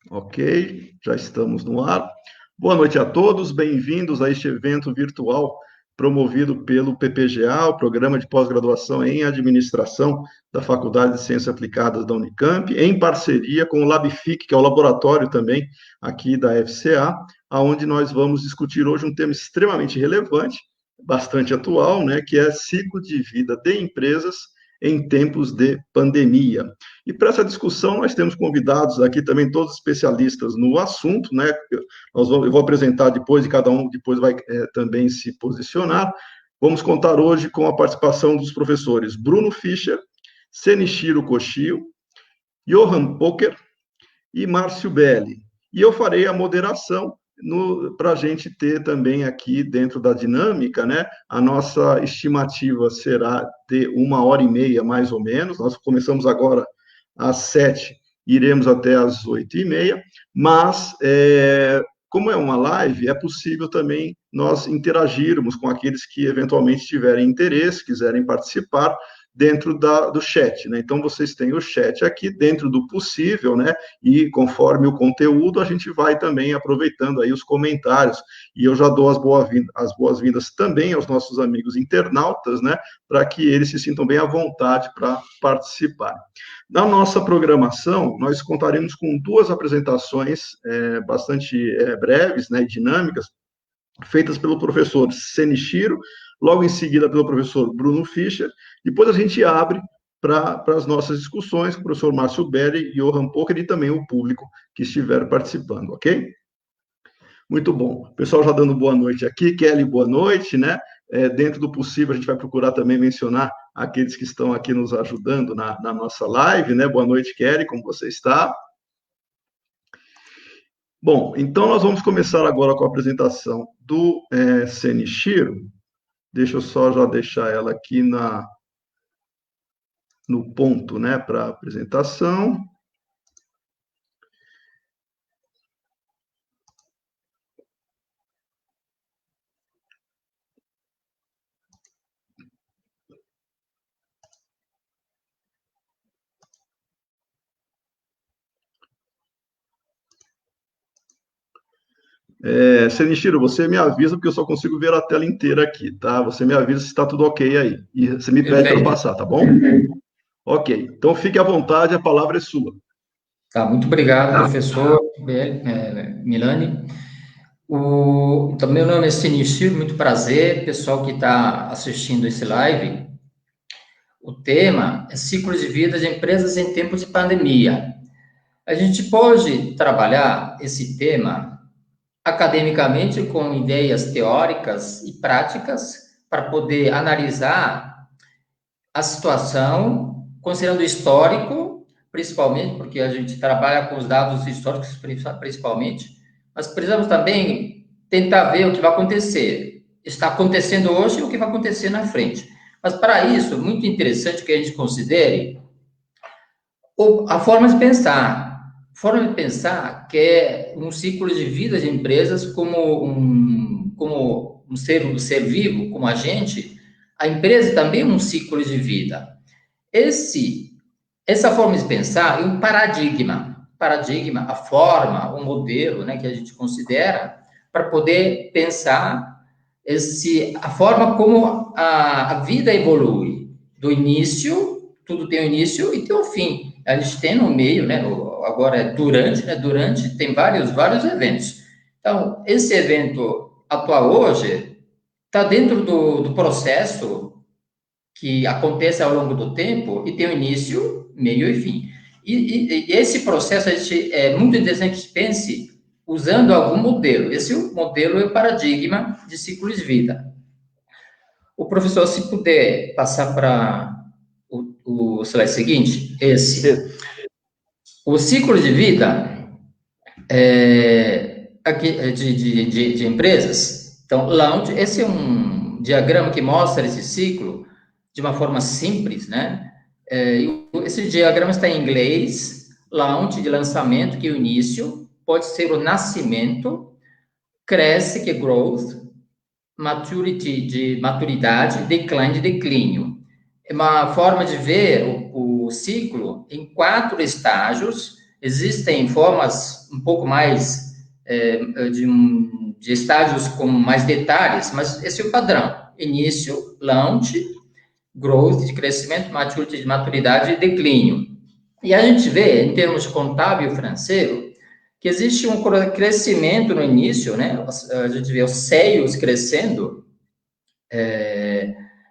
Ok, já estamos no ar. Boa noite a todos, bem-vindos a este evento virtual promovido pelo PPGA, o Programa de Pós-Graduação em Administração da Faculdade de Ciências Aplicadas da Unicamp, em parceria com o LabFIC, que é o laboratório também aqui da FCA, onde nós vamos discutir hoje um tema extremamente relevante, bastante atual, né, que é ciclo de vida de empresas em tempos de pandemia. E para essa discussão, nós temos convidados aqui também, todos especialistas no assunto, né? Eu vou apresentar depois e cada um depois vai também se posicionar. Vamos contar hoje com a participação dos professores Bruno Fischer, Senichiro Koshio, Johan Poker e Márcio Belli. E eu farei a moderação para a gente ter também aqui dentro da dinâmica, né? A nossa estimativa será de 1h30, mais ou menos. Nós começamos agora às 7h, iremos até às 8h30, mas como é uma live, é possível também nós interagirmos com aqueles que eventualmente tiverem interesse, quiserem participar, dentro do chat, né? Então, vocês têm o chat aqui dentro do possível, né? E conforme o conteúdo, a gente vai também aproveitando aí os comentários. E eu já dou as boas-vindas também aos nossos amigos internautas, né? Para que eles se sintam bem à vontade para participar. Na nossa programação, nós contaremos com duas apresentações bastante breves, né? E dinâmicas, feitas pelo professor Senichiro, logo em seguida pelo professor Bruno Fischer. Depois a gente abre para as nossas discussões com o professor Márcio Belli, Johan Poker e também o público que estiver participando, ok? Muito bom. O pessoal já dando boa noite aqui. Kelly, boa noite, né? Dentro do possível, a gente vai procurar também mencionar aqueles que estão aqui nos ajudando na nossa live, né? Boa noite, Kelly, como você está? Bom, então nós vamos começar agora com a apresentação do Senichiro. Deixa eu só já deixar ela aqui no ponto, né, para a apresentação. Senichiro, você me avisa, porque eu só consigo ver a tela inteira aqui, tá? Você me avisa se está tudo ok aí. E você me pede para passar, tá bom? Ok. Então, fique à vontade, a palavra é sua. Tá, muito obrigado, professor Milani. Então, meu nome é Senichiro, muito prazer, pessoal que está assistindo esse live. O tema é ciclo de vida de empresas em tempos de pandemia. A gente pode trabalhar esse tema academicamente com ideias teóricas e práticas para poder analisar a situação, considerando o histórico, principalmente, porque a gente trabalha com os dados históricos, principalmente, mas precisamos também tentar ver o que vai acontecer. Está acontecendo hoje e o que vai acontecer na frente. Mas, para isso, é muito interessante que a gente considere a forma de pensar. Forma de pensar que é um ciclo de vida de empresas como um ser vivo, como a gente. A empresa também é um ciclo de vida. Essa forma de pensar é um paradigma, a forma, o modelo, né, que a gente considera para poder pensar a forma como a vida evolui. Do início, tudo tem um início e tem um fim. A gente tem no meio, né, agora é durante, né, durante tem vários eventos. Então, esse evento atual hoje está dentro do processo que acontece ao longo do tempo e tem o início, meio e fim. E esse processo é muito interessante que pense usando algum modelo. Esse modelo é o paradigma de ciclo de vida. O professor, se puder passar para o slide seguinte, o ciclo de vida de empresas. Então, launch, esse é um diagrama que mostra esse ciclo de uma forma simples, né? Esse diagrama está em inglês, launch de lançamento, que é o início, pode ser o nascimento, cresce, que é growth, maturity, de maturidade, decline, de declínio. É uma forma de ver o ciclo em 4 estágios, Existem formas um pouco mais de estágios com mais detalhes, mas esse é o padrão. Início, launch, growth, de crescimento, maturity, de maturidade e declínio. E a gente vê, em termos de contábil financeiro, que existe um crescimento no início, né? A gente vê os CEOs crescendo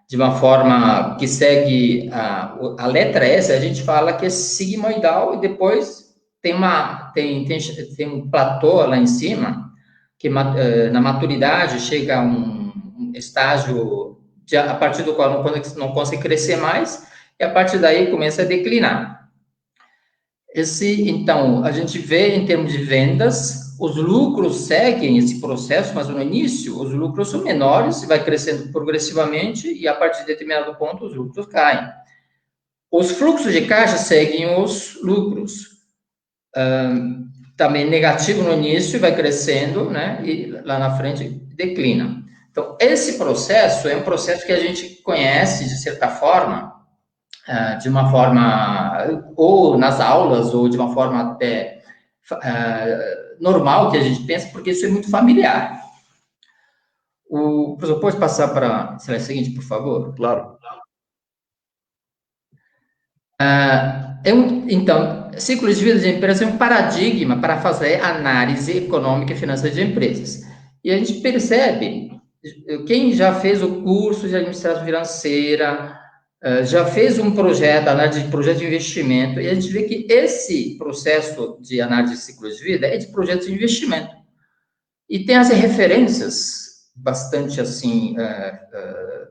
de uma forma que segue a letra S, a gente fala que é sigmoidal e depois tem um platô lá em cima, que na maturidade chega a um estágio a partir do qual não consegue crescer mais, e a partir daí começa a declinar. Então, a gente vê em termos de vendas, os lucros seguem esse processo, mas no início os lucros são menores, vai crescendo progressivamente, e a partir de determinado ponto os lucros caem. Os fluxos de caixa seguem os lucros. Também negativo no início, vai crescendo, né? E lá na frente declina. Então, esse processo é um processo que a gente conhece, de certa forma, de uma forma, ou nas aulas, ou de uma forma até normal que a gente pensa, porque isso é muito familiar. Professor, pode passar para a slide seguinte, por favor? Claro. Então, ciclo de vida de empresa é um paradigma para fazer análise econômica e financeira de empresas. E a gente percebe, quem já fez o curso de administração financeira, já fez um projeto, análise de projeto de investimento, e a gente vê que esse processo de análise de ciclo de vida é de projeto de investimento. E tem as referências bastante, assim,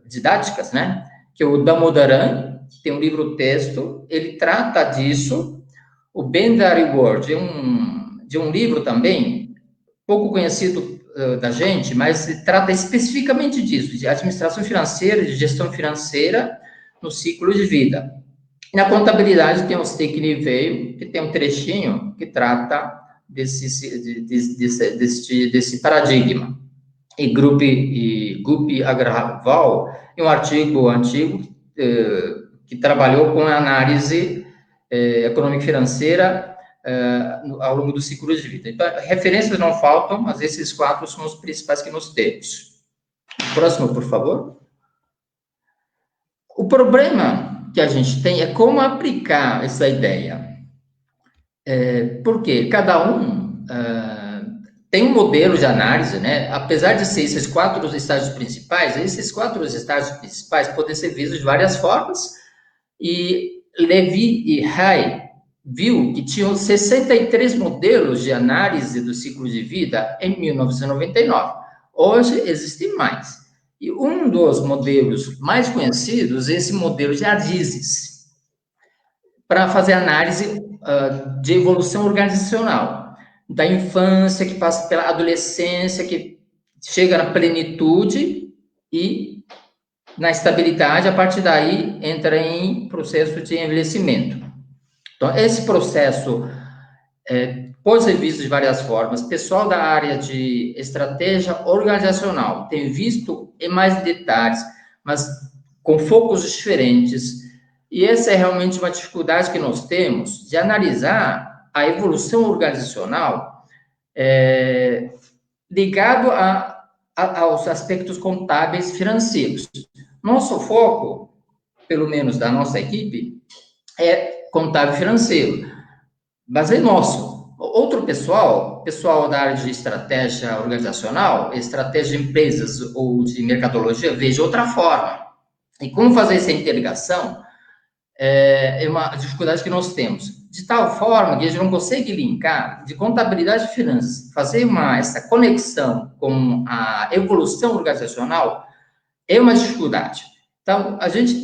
didáticas, né? Que o Damodaran tem um livro-texto, ele trata disso. O Ben Darigord, de um livro também, pouco conhecido da gente, mas trata especificamente disso, de administração financeira, de gestão financeira, no ciclo de vida. E na contabilidade tem o Steak Veio, que tem um trechinho que trata desse paradigma. E Gupi Agrawal, em um artigo antigo, que trabalhou com a análise econômica e financeira ao longo do ciclo de vida. Então, referências não faltam, mas esses 4 são os principais que nós temos. Próximo, por favor. O problema que a gente tem é como aplicar essa ideia. Porque cada um tem um modelo de análise, né? Apesar de ser esses 4 estágios principais, esses 4 estágios principais podem ser vistos de várias formas, e Levy e Hay viu que tinham 63 modelos de análise do ciclo de vida em 1999. Hoje existem mais. E um dos modelos mais conhecidos é esse modelo de Adizes, para fazer análise de evolução organizacional, da infância, que passa pela adolescência, que chega na plenitude e na estabilidade, a partir daí entra em processo de envelhecimento. Então, esse processo pode ser visto de várias formas. Pessoal da área de estratégia organizacional tem visto em mais detalhes, mas com focos diferentes. E essa é realmente uma dificuldade que nós temos de analisar a evolução organizacional ligado aos aspectos contábeis financeiros. Nosso foco, pelo menos da nossa equipe, é contábil financeiro, mas é nosso. Outro pessoal da área de estratégia organizacional, estratégia de empresas ou de mercadologia, veja outra forma. E como fazer essa interligação é uma dificuldade que nós temos. De tal forma que a gente não consegue linkar de contabilidade e finanças, fazer essa conexão com a evolução organizacional é uma dificuldade. Então, a gente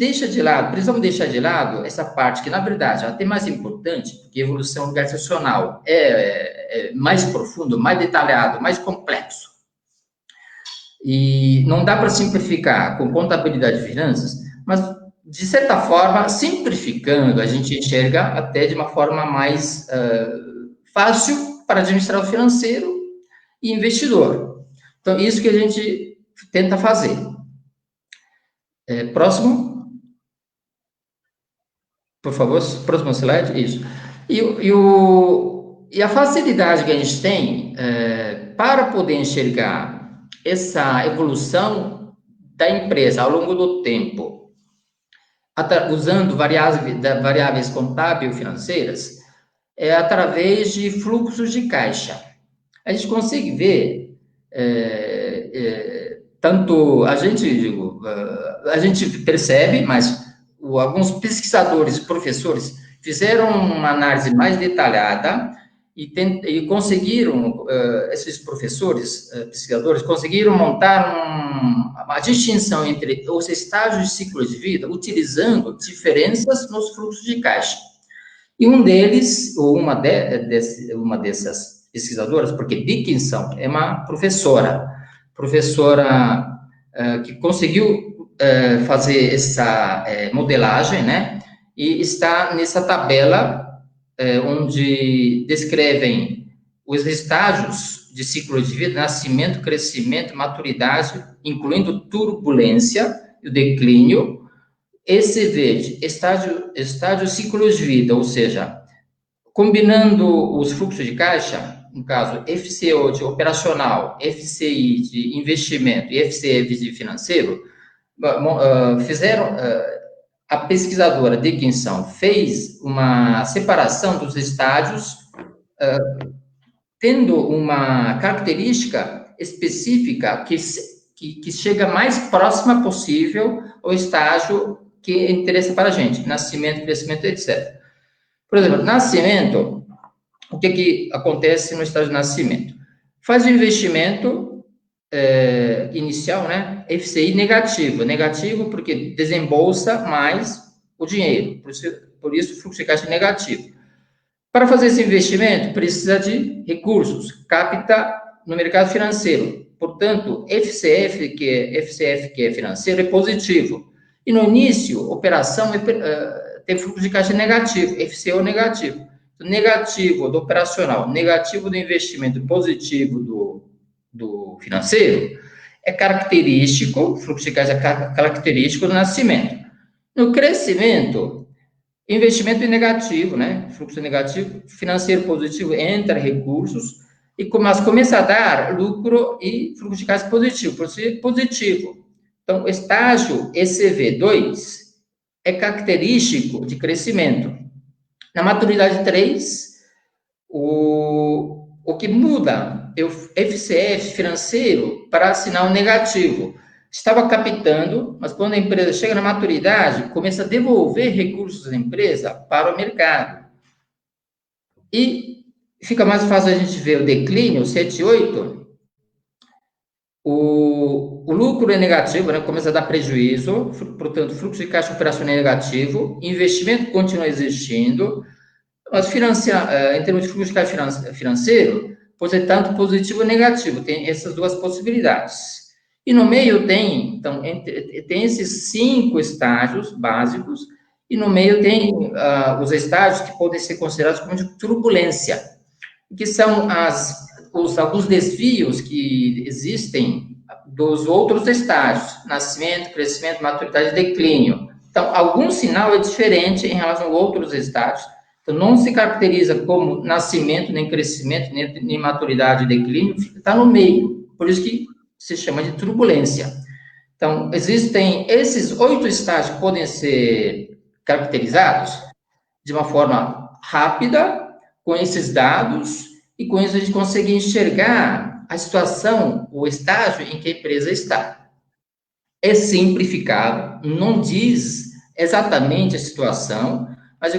precisamos deixar de lado essa parte que, na verdade, é até mais importante, porque a evolução organizacional é mais profundo, mais detalhado, mais complexo. E não dá para simplificar com contabilidade e finanças, mas, de certa forma, simplificando, a gente enxerga até de uma forma mais fácil para administrador financeiro e investidor. Então, isso que a gente tenta fazer. Próximo. Por favor, próximo slide. Isso. E a facilidade que a gente tem para poder enxergar essa evolução da empresa ao longo do tempo, usando variáveis contábeis financeiras, é através de fluxos de caixa. A gente consegue ver, tanto a gente percebe, mas alguns pesquisadores e professores fizeram uma análise mais detalhada e conseguiram, esses professores, pesquisadores, conseguiram montar uma distinção entre os estágios de ciclo de vida, utilizando diferenças nos fluxos de caixa. E um deles, ou uma dessas pesquisadoras, porque Dickinson é uma professora que conseguiu fazer essa modelagem, né? E está nessa tabela onde descrevem os estágios de ciclo de vida: nascimento, crescimento, maturidade, incluindo turbulência e o declínio. Esse verde, estágio ciclo de vida, ou seja, combinando os fluxos de caixa, no caso, FCO de operacional, FCI de investimento e FCF de financeiro, a pesquisadora Dickinson fez uma separação dos estágios, tendo uma característica específica que chega mais próxima possível ao estágio que interessa para a gente: nascimento, crescimento, etc. Por exemplo, nascimento, o que acontece no estágio de nascimento? Faz o investimento inicial, né? FCI negativo porque desembolsa mais o dinheiro, por isso o fluxo de caixa é negativo. Para fazer esse investimento, precisa de recursos, capta no mercado financeiro. Portanto, FCF, que é financeiro, é positivo. E no início, operação tem fluxo de caixa negativo, FCO negativo. Negativo do operacional, negativo do investimento, positivo do financeiro, é característico, fluxo de caixa é característico do nascimento. No crescimento, investimento negativo, né? Fluxo negativo, financeiro positivo, entra recursos, mas começa a dar lucro e fluxo de caixa positivo. Então, o estágio ECV2 é característico de crescimento. Na maturidade 3, o que muda é o FCF financeiro para sinal negativo. Estava captando, mas quando a empresa chega na maturidade, começa a devolver recursos da empresa para o mercado. E fica mais fácil a gente ver o declínio, 7 e 8. O lucro é negativo, né? Começa a dar prejuízo, portanto, fluxo de caixa operacional é negativo, investimento continua existindo, mas em termos de fluxo de caixa financeiro, pode ser tanto positivo ou negativo, tem essas duas possibilidades. E no meio tem esses 5 estágios básicos, e no meio tem os estágios que podem ser considerados como de turbulência, que são alguns desvios que existem dos outros estágios: nascimento, crescimento, maturidade e declínio. Então, algum sinal é diferente em relação a outros estágios. Então, não se caracteriza como nascimento, nem crescimento, nem maturidade e declínio, está no meio. Por isso que se chama de turbulência. Então, existem esses 8 estágios que podem ser caracterizados de uma forma rápida, com esses dados, e com isso a gente consegue enxergar a situação, o estágio em que a empresa está. É simplificado, não diz exatamente a situação, mas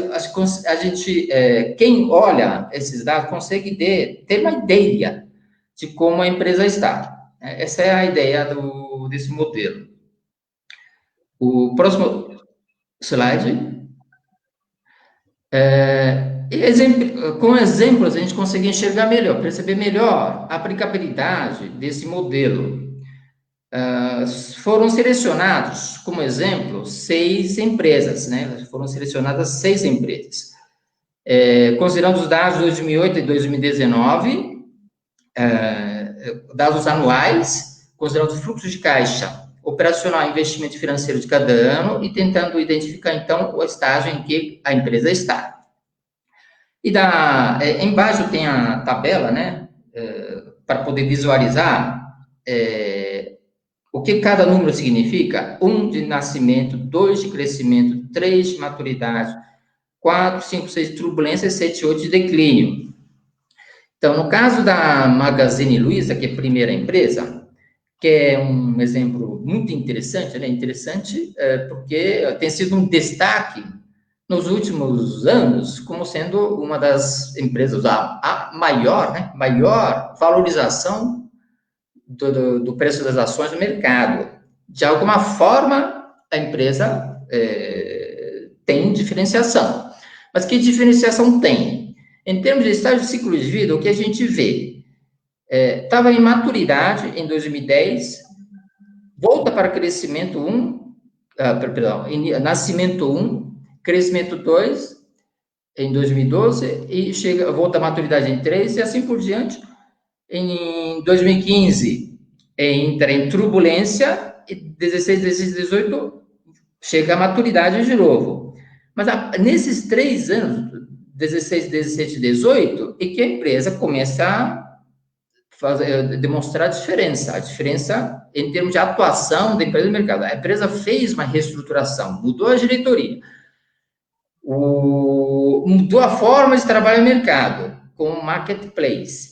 a gente, quem olha esses dados, consegue ter uma ideia de como a empresa está. Essa é a ideia desse modelo. O próximo slide. Com exemplos, a gente consegue enxergar melhor, perceber melhor a aplicabilidade desse modelo. Foram selecionados, como exemplo, 6 empresas, né? Foram selecionadas 6 empresas. Considerando os dados de 2008 e 2019, dados anuais, considerando o fluxo de caixa operacional e investimento financeiro de cada ano, e tentando identificar, então, o estágio em que a empresa está. E embaixo tem a tabela, né, para poder visualizar o que cada número significa: 1 de nascimento, 2 de crescimento, 3 de maturidade, 4, 5, 6 de turbulência, 7, 8 de declínio. Então, no caso da Magazine Luiza, que é a primeira empresa, que é um exemplo muito interessante, né? Interessante porque tem sido um destaque nos últimos anos como sendo uma das empresas, a maior, né? Maior valorização do preço das ações no mercado. De alguma forma, a empresa tem diferenciação. Mas que diferenciação tem? Em termos de estágio de ciclo de vida, o que a gente vê? Estava em maturidade em 2010, volta para crescimento 1, nascimento 1, crescimento 2 em 2012, e volta à maturidade em 3, e assim por diante. Em 2015, entra em turbulência, e 16, 16, 18, chega à maturidade de novo. Mas nesses 3 anos, 16, 17 e 18, é que a empresa começa a demonstrar a diferença em termos de atuação da empresa no mercado. A empresa fez uma reestruturação, mudou a diretoria, mudou a forma de trabalhar no mercado, com o marketplace.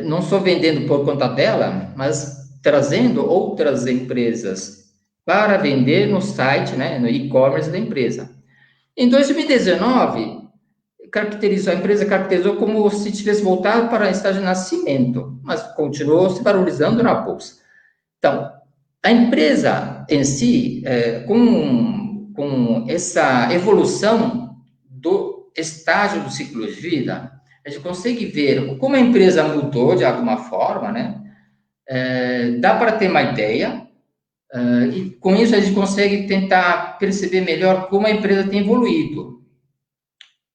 Não só vendendo por conta dela, mas trazendo outras empresas para vender no site, né, no e-commerce da empresa. Em 2019, a empresa caracterizou como se tivesse voltado para o estágio de nascimento, mas continuou se valorizando na bolsa. Então, a empresa em si, com essa evolução do estágio do ciclo de vida, a gente consegue ver como a empresa mudou de alguma forma, né? Dá para ter uma ideia, e com isso a gente consegue tentar perceber melhor como a empresa tem evoluído.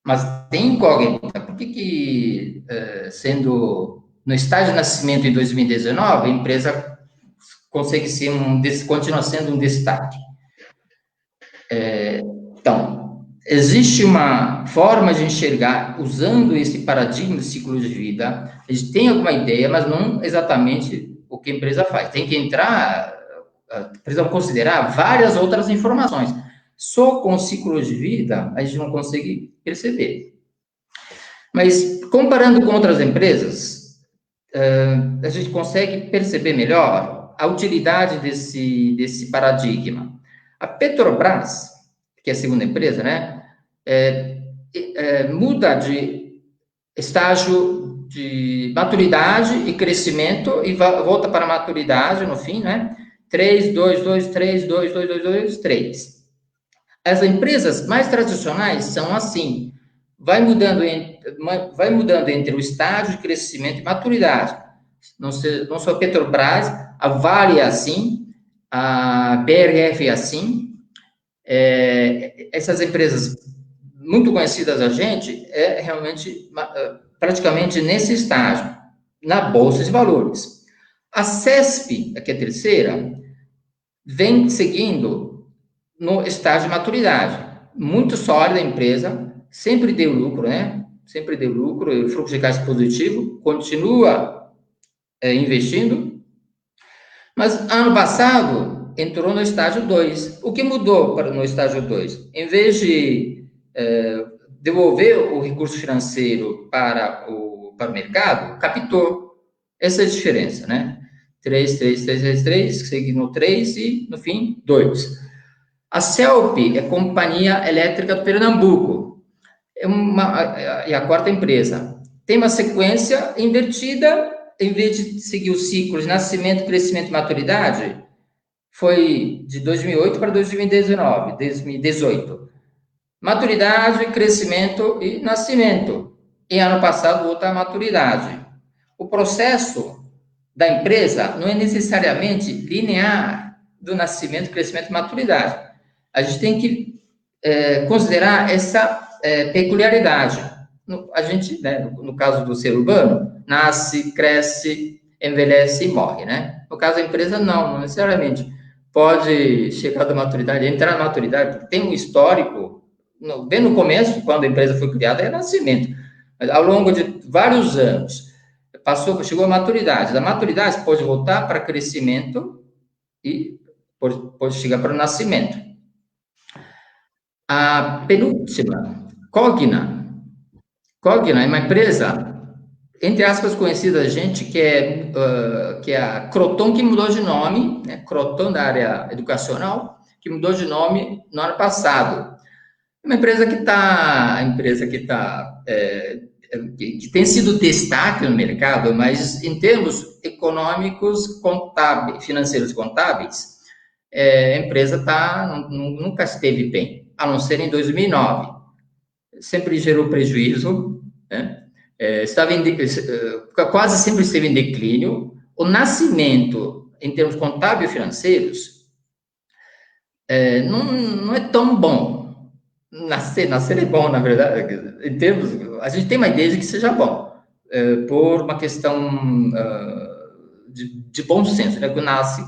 Mas tem incógnita. Por que sendo no estágio de nascimento em 2019, a empresa consegue continua sendo um destaque? Então, existe uma forma de enxergar, usando esse paradigma de ciclo de vida. A gente tem alguma ideia, mas não exatamente o que a empresa faz. Tem que precisamos considerar várias outras informações. Só com o ciclo de vida, a gente não consegue perceber. Mas, comparando com outras empresas, a gente consegue perceber melhor a utilidade desse paradigma. A Petrobras, que é a segunda empresa, né, muda de estágio de maturidade e crescimento e volta para a maturidade no fim, né? 3, 2, 2, 3, 2, 2, 2, 2, 3. As empresas mais tradicionais são assim, vai mudando entre o estágio de crescimento e maturidade. Não só a Petrobras, a Vale é assim, a BRF é assim. Essas empresas muito conhecidas da gente, realmente praticamente nesse estágio, na Bolsa de Valores. A CESP, que é a terceira, vem seguindo no estágio de maturidade. Muito sólida a empresa, sempre deu lucro, né? Sempre deu lucro, fluxo de caixa positivo, continua investindo. Mas ano passado entrou no estágio 2. O que mudou no estágio 2? Em vez de devolver o recurso financeiro para o mercado, captou. Essa é a diferença, né? 3, 3, 3, 3, 3, seguindo 3 e, no fim, 2. A CELP é a Companhia Elétrica do Pernambuco. É a quarta empresa. Tem uma sequência invertida. Em vez de seguir o ciclo de nascimento, crescimento e maturidade, foi de 2008 para 2019, 2018. Maturidade, crescimento e nascimento. E ano passado, outra maturidade. O processo da empresa não é necessariamente linear do nascimento, crescimento e maturidade. A gente tem que considerar essa peculiaridade. A gente, né, no caso do ser humano, nasce, cresce, envelhece e morre, né? No caso da empresa, não necessariamente. Pode chegar da maturidade, entrar na maturidade, porque tem um histórico bem no começo, quando a empresa foi criada, era nascimento. Mas ao longo de vários anos, chegou à maturidade. Da maturidade pode voltar para crescimento e pode chegar para o nascimento. A penúltima, Cogna. Cogna é uma empresa, entre aspas, conhecida a gente, que é a Croton, que mudou de nome, né? Croton da área educacional, que mudou de nome no ano passado. É uma empresa que tem sido destaque no mercado, mas em termos econômicos, financeiros contábeis, a empresa nunca esteve bem, a não ser em 2009. Sempre gerou prejuízo, né? Quase sempre esteve em declínio. O nascimento, em termos contábeis e financeiros, não é tão bom. Nascer é bom, na verdade. Em termos, a gente tem uma ideia de que seja bom, por uma questão de bom senso, né? Que nasce,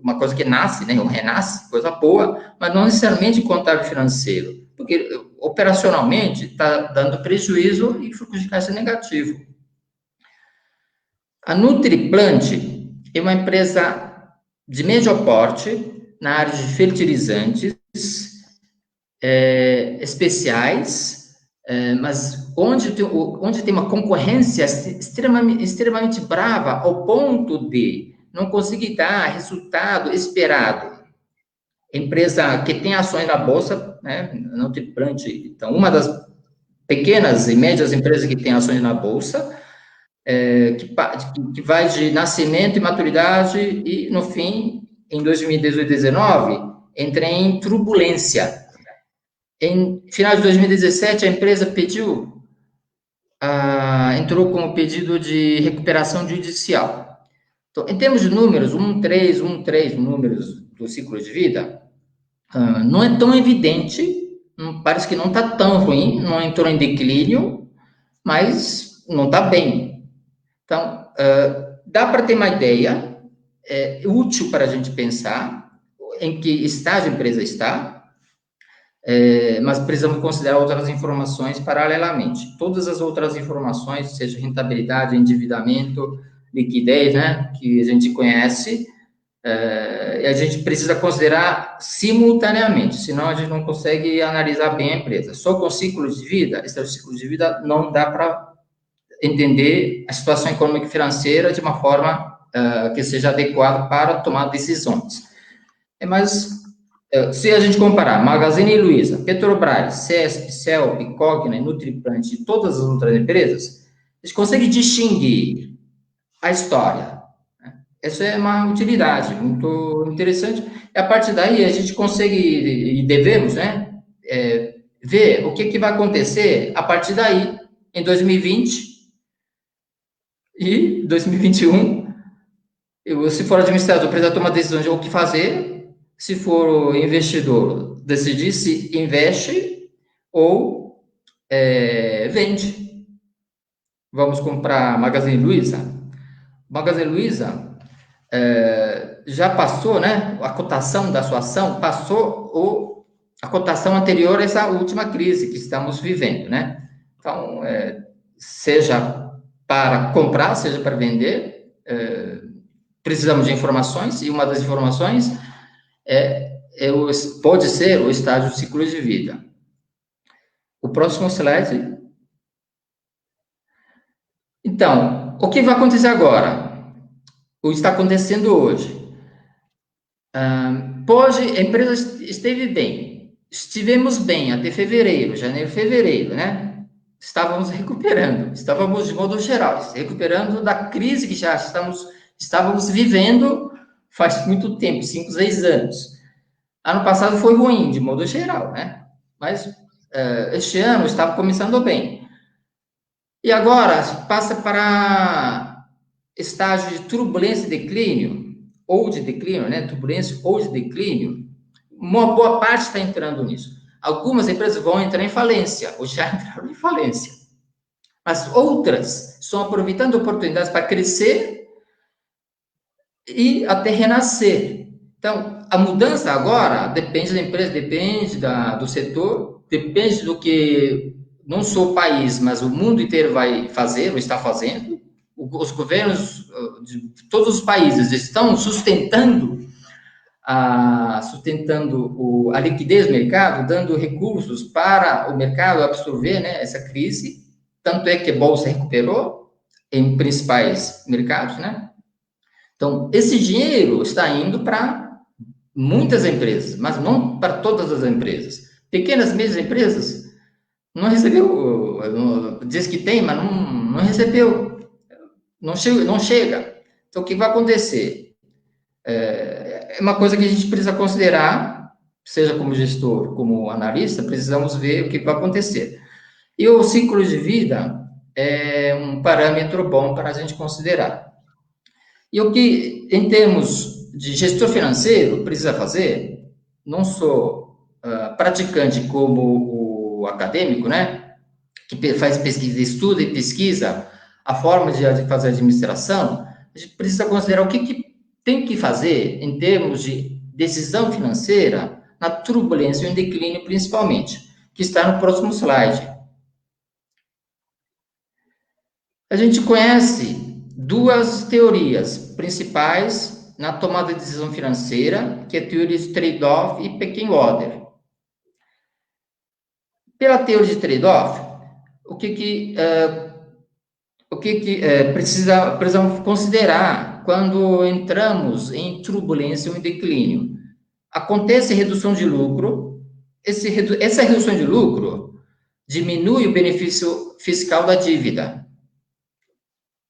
uma coisa que nasce, né? Ou renasce, coisa boa, mas não necessariamente contábil financeiro, porque operacionalmente está dando prejuízo e fluxo de caixa negativo. A Nutriplant é uma empresa de médio porte na área de fertilizantes especiais, mas onde tem uma concorrência extremamente brava, ao ponto de não conseguir dar resultado esperado. Empresa que tem ações na bolsa, né, Nutriplant, então, uma das pequenas e médias empresas que tem ações na bolsa, que vai de nascimento e maturidade, e, no fim, em 2018 e 2019, entra em turbulência. Em final de 2017, a empresa entrou com o pedido de recuperação judicial. Então, em termos de números, 1,3, números do ciclo de vida, não é tão evidente, parece que não está tão ruim, não entrou em declínio, mas não está bem. Então, dá para ter uma ideia útil para a gente pensar em que estágio a empresa está, mas precisamos considerar outras informações paralelamente. Todas as outras informações, seja rentabilidade, endividamento, liquidez, né, que a gente conhece, a gente precisa considerar simultaneamente, senão a gente não consegue analisar bem a empresa. Só com ciclos de vida, esse ciclo de vida não dá para entender a situação econômica e financeira de uma forma que seja adequada para tomar decisões. Mas se a gente comparar Magazine Luiza, Petrobras, CESP, CELP, Cogna, Nutriplant e todas as outras empresas, a gente consegue distinguir a história. Essa é uma utilidade muito interessante. E a partir daí a gente consegue e devemos, né, ver o que vai acontecer a partir daí em 2020 e 2021. Se for administrador, precisa tomar decisão de o que fazer. Se for investidor, decidir se investe ou vende. Vamos comprar Magazine Luiza. Magazine Luiza já passou, né? A cotação da sua ação passou a cotação anterior a essa última crise que estamos vivendo, né? Então, seja para comprar, seja para vender, precisamos de informações, e uma das informações pode ser o estágio de ciclo de vida. O próximo slide. Então, o que vai acontecer agora? O que está acontecendo hoje? A empresa esteve bem. Estivemos bem até fevereiro, fevereiro, né? Estávamos recuperando, estávamos de modo geral, recuperando da crise que já estávamos vivendo faz muito tempo, 5, 6 anos. Ano passado foi ruim, de modo geral, né? Mas este ano estava começando bem. E agora passa para estágio de turbulência e declínio, ou de declínio, né? Turbulência ou de declínio. Uma boa parte está entrando nisso. Algumas empresas vão entrar em falência, ou já entraram em falência. Mas outras estão aproveitando oportunidades para crescer e até renascer. Então, a mudança agora depende da empresa, depende do setor, depende do que não só o país, mas o mundo inteiro vai fazer, ou está fazendo. Os governos de todos os países estão sustentando a liquidez do mercado, dando recursos para o mercado absorver, né, essa crise. Tanto é que a Bolsa recuperou em principais mercados, né? Então, esse dinheiro está indo para muitas empresas, mas não para todas as empresas. Pequenas, médias empresas não recebeu, diz que tem, mas não recebeu, não chega. Então, o que vai acontecer? É uma coisa que a gente precisa considerar, seja como gestor, como analista, precisamos ver o que vai acontecer. E o ciclo de vida é um parâmetro bom para a gente considerar. E o que, em termos de gestor financeiro, precisa fazer, não sou praticante como o acadêmico, né, que faz pesquisa, estuda e pesquisa a forma de fazer administração, a gente precisa considerar o que tem que fazer em termos de decisão financeira na turbulência e no declínio, principalmente, que está no próximo slide. A gente conhece duas teorias principais na tomada de decisão financeira, que é a teoria de trade-off e pecking order. Pela teoria de trade-off, precisamos considerar quando entramos em turbulência ou em declínio? Acontece redução de lucro, essa redução de lucro diminui o benefício fiscal da dívida,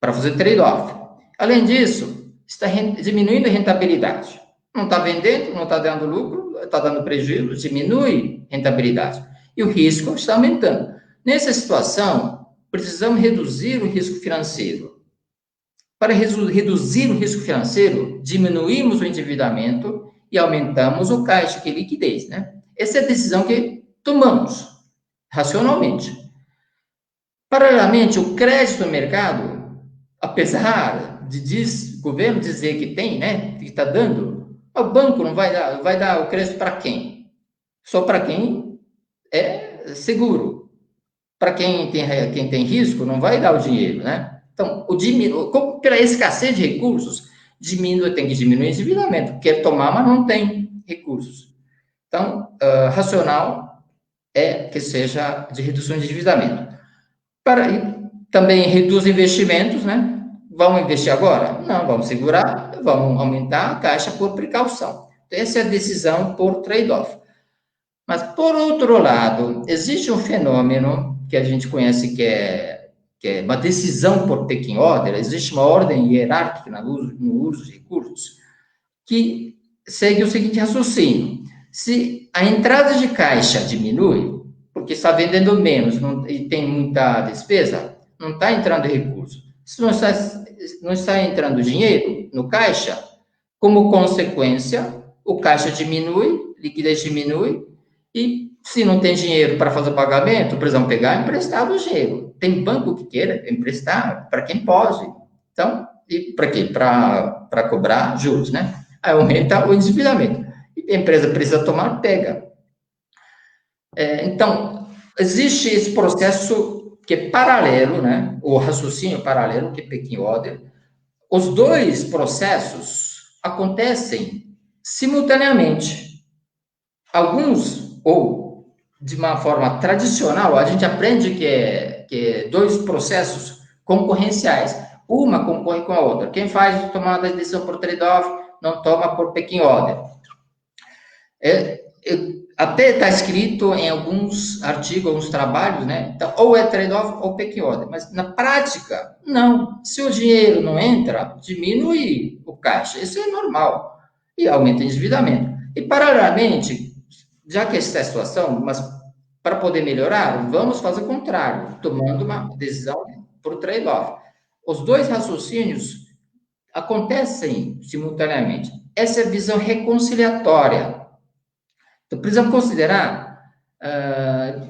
para fazer trade-off. Além disso, está diminuindo a rentabilidade. Não está vendendo, não está dando lucro, está dando prejuízo, diminui a rentabilidade. E o risco está aumentando. Nessa situação, precisamos reduzir o risco financeiro. Para reduzir o risco financeiro, diminuímos o endividamento e aumentamos o caixa, que é liquidez, né? Essa é a decisão que tomamos, racionalmente. Paralelamente, o crédito no mercado, apesar de o governo dizer que tem, né, que está dando, o banco não vai dar o crédito para quem? Só para quem é seguro. Para quem tem risco, não vai dar o dinheiro, né? Então, pela escassez de recursos, tem que diminuir o endividamento. Quer tomar, mas não tem recursos. Então, racional é que seja de redução de endividamento. Também reduz investimentos, né? Vamos investir agora? Não, vamos segurar, vamos aumentar a caixa por precaução. Então, essa é a decisão por trade-off. Mas, por outro lado, existe um fenômeno que a gente conhece que é uma decisão por pecking order, existe uma ordem hierárquica no uso de recursos, que segue o seguinte raciocínio: se a entrada de caixa diminui, porque está vendendo menos e tem muita despesa, não está entrando recurso. Se não está entrando dinheiro no caixa, como consequência, o caixa diminui, liquidez diminui, e se não tem dinheiro para fazer o pagamento, precisam pegar emprestado o dinheiro. Tem banco que queira emprestar para quem pode. Então, e para quê? Para cobrar juros, né? Aí aumenta o endividamento. E a empresa precisa tomar, pega. Então, existe esse processo que é paralelo, né? O raciocínio paralelo, que é pecking order. Os dois processos acontecem simultaneamente. Alguns, ou de uma forma tradicional, a gente aprende que é dois processos concorrenciais. Uma concorre com a outra. Quem faz tomada de decisão por trade-off não toma por pecking order. Até está escrito em alguns artigos, alguns trabalhos, né? Então, ou é trade-off ou pecking order. Mas, na prática, não. Se o dinheiro não entra, diminui o caixa. Isso é normal. E aumenta o endividamento. E, paralelamente, já que essa é a situação, mas para poder melhorar, vamos fazer o contrário, tomando uma decisão por trade-off. Os dois raciocínios acontecem simultaneamente. Essa é a visão reconciliatória. Então, precisamos considerar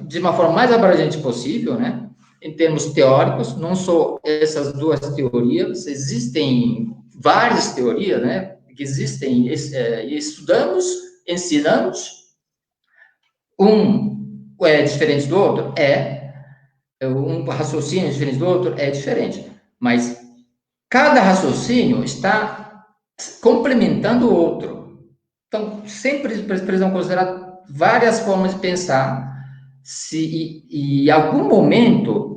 de uma forma mais abrangente possível, né? Em termos teóricos, não só essas duas teorias, existem várias teorias, né? Que existem, estudamos, ensinamos. é diferente do outro? Um raciocínio é diferente do outro? É diferente. Mas cada raciocínio está complementando o outro. Então, sempre precisam considerar várias formas de pensar. E em algum momento,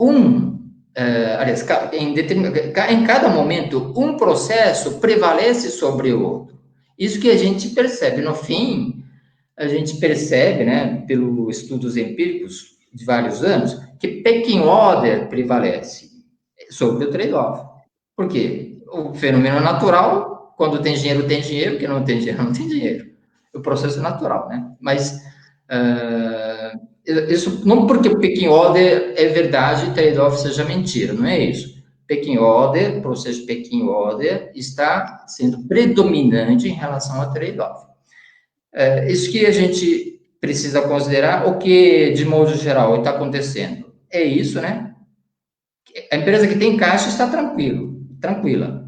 aliás, em cada momento, um processo prevalece sobre o outro. Isso que a gente percebe. No fim, a gente percebe, né, pelos estudos empíricos de vários anos, que pecking order prevalece sobre o trade-off. Por quê? O fenômeno natural, quando tem dinheiro, que não tem dinheiro, não tem dinheiro. O processo é natural, né? Mas isso não porque o pecking order é verdade e trade-off seja mentira, não é isso. Pecking order, processo de pecking order está sendo predominante em relação a trade-off. Isso que a gente precisa considerar, o que, de modo geral, está acontecendo. É isso, né? A empresa que tem caixa está tranquila.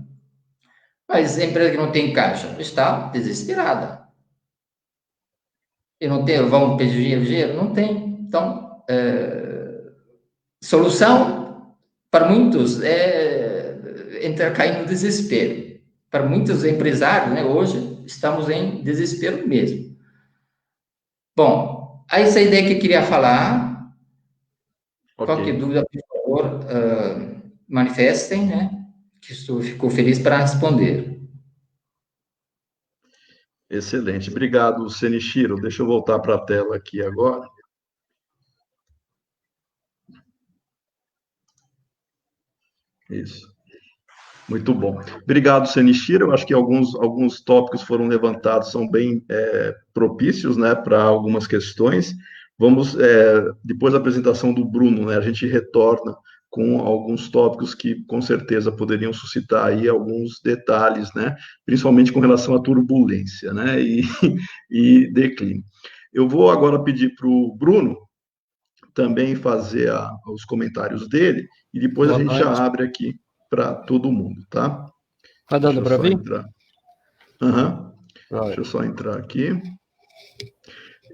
Mas a empresa que não tem caixa está desesperada. E não tem, vamos pedir dinheiro? Não tem. Então, solução para muitos é cair no desespero. Para muitos empresários, né, hoje, estamos em desespero mesmo. Bom, essa ideia que eu queria falar. Okay. Qualquer dúvida, por favor, manifestem, né? Que fico feliz para responder. Excelente. Obrigado, Senichiro. Deixa eu voltar para a tela aqui agora. Isso. Muito bom. Obrigado, Senichiro. Eu acho que alguns tópicos foram levantados, são bem propícios, né, para algumas questões. Vamos, depois da apresentação do Bruno, né, a gente retorna com alguns tópicos que, com certeza, poderiam suscitar aí alguns detalhes, né, principalmente com relação à turbulência, né, e declínio. Eu vou agora pedir para o Bruno também fazer os comentários dele, e depois a gente já abre aqui para todo mundo, tá? Tá dando para vir? Deixa eu só entrar aqui.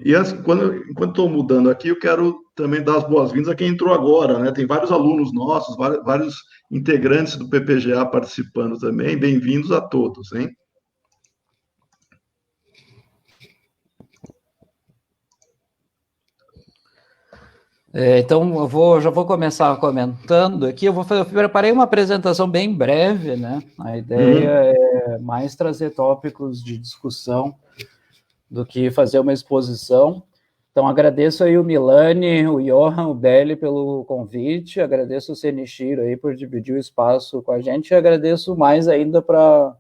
E enquanto estou mudando aqui, eu quero também dar as boas-vindas a quem entrou agora, né? Tem vários alunos nossos, vários integrantes do PPGA participando também. Bem-vindos a todos, hein? Então, já vou começar comentando aqui. Eu preparei uma apresentação bem breve, né? A ideia é mais trazer tópicos de discussão do que fazer uma exposição. Então, agradeço aí o Milani, o Johan, o Belli pelo convite, agradeço o Senichiro aí por dividir o espaço com a gente, e agradeço mais ainda para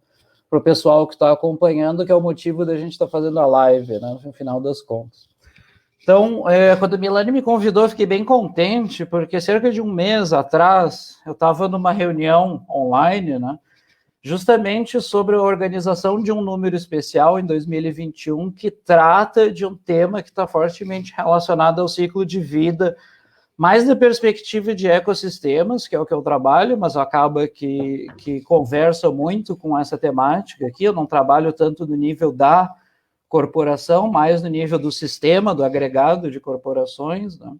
o pessoal que está acompanhando, que é o motivo da gente estar fazendo a live, né, no final das contas. Então, quando o Milani me convidou, eu fiquei bem contente, porque cerca de um mês atrás, eu estava numa reunião online, né, justamente sobre a organização de um número especial em 2021 que trata de um tema que está fortemente relacionado ao ciclo de vida, mais da perspectiva de ecossistemas, que é o que eu trabalho, mas acaba que conversa muito com essa temática aqui. Eu não trabalho tanto no nível da corporação, mais no nível do sistema, do agregado de corporações, né?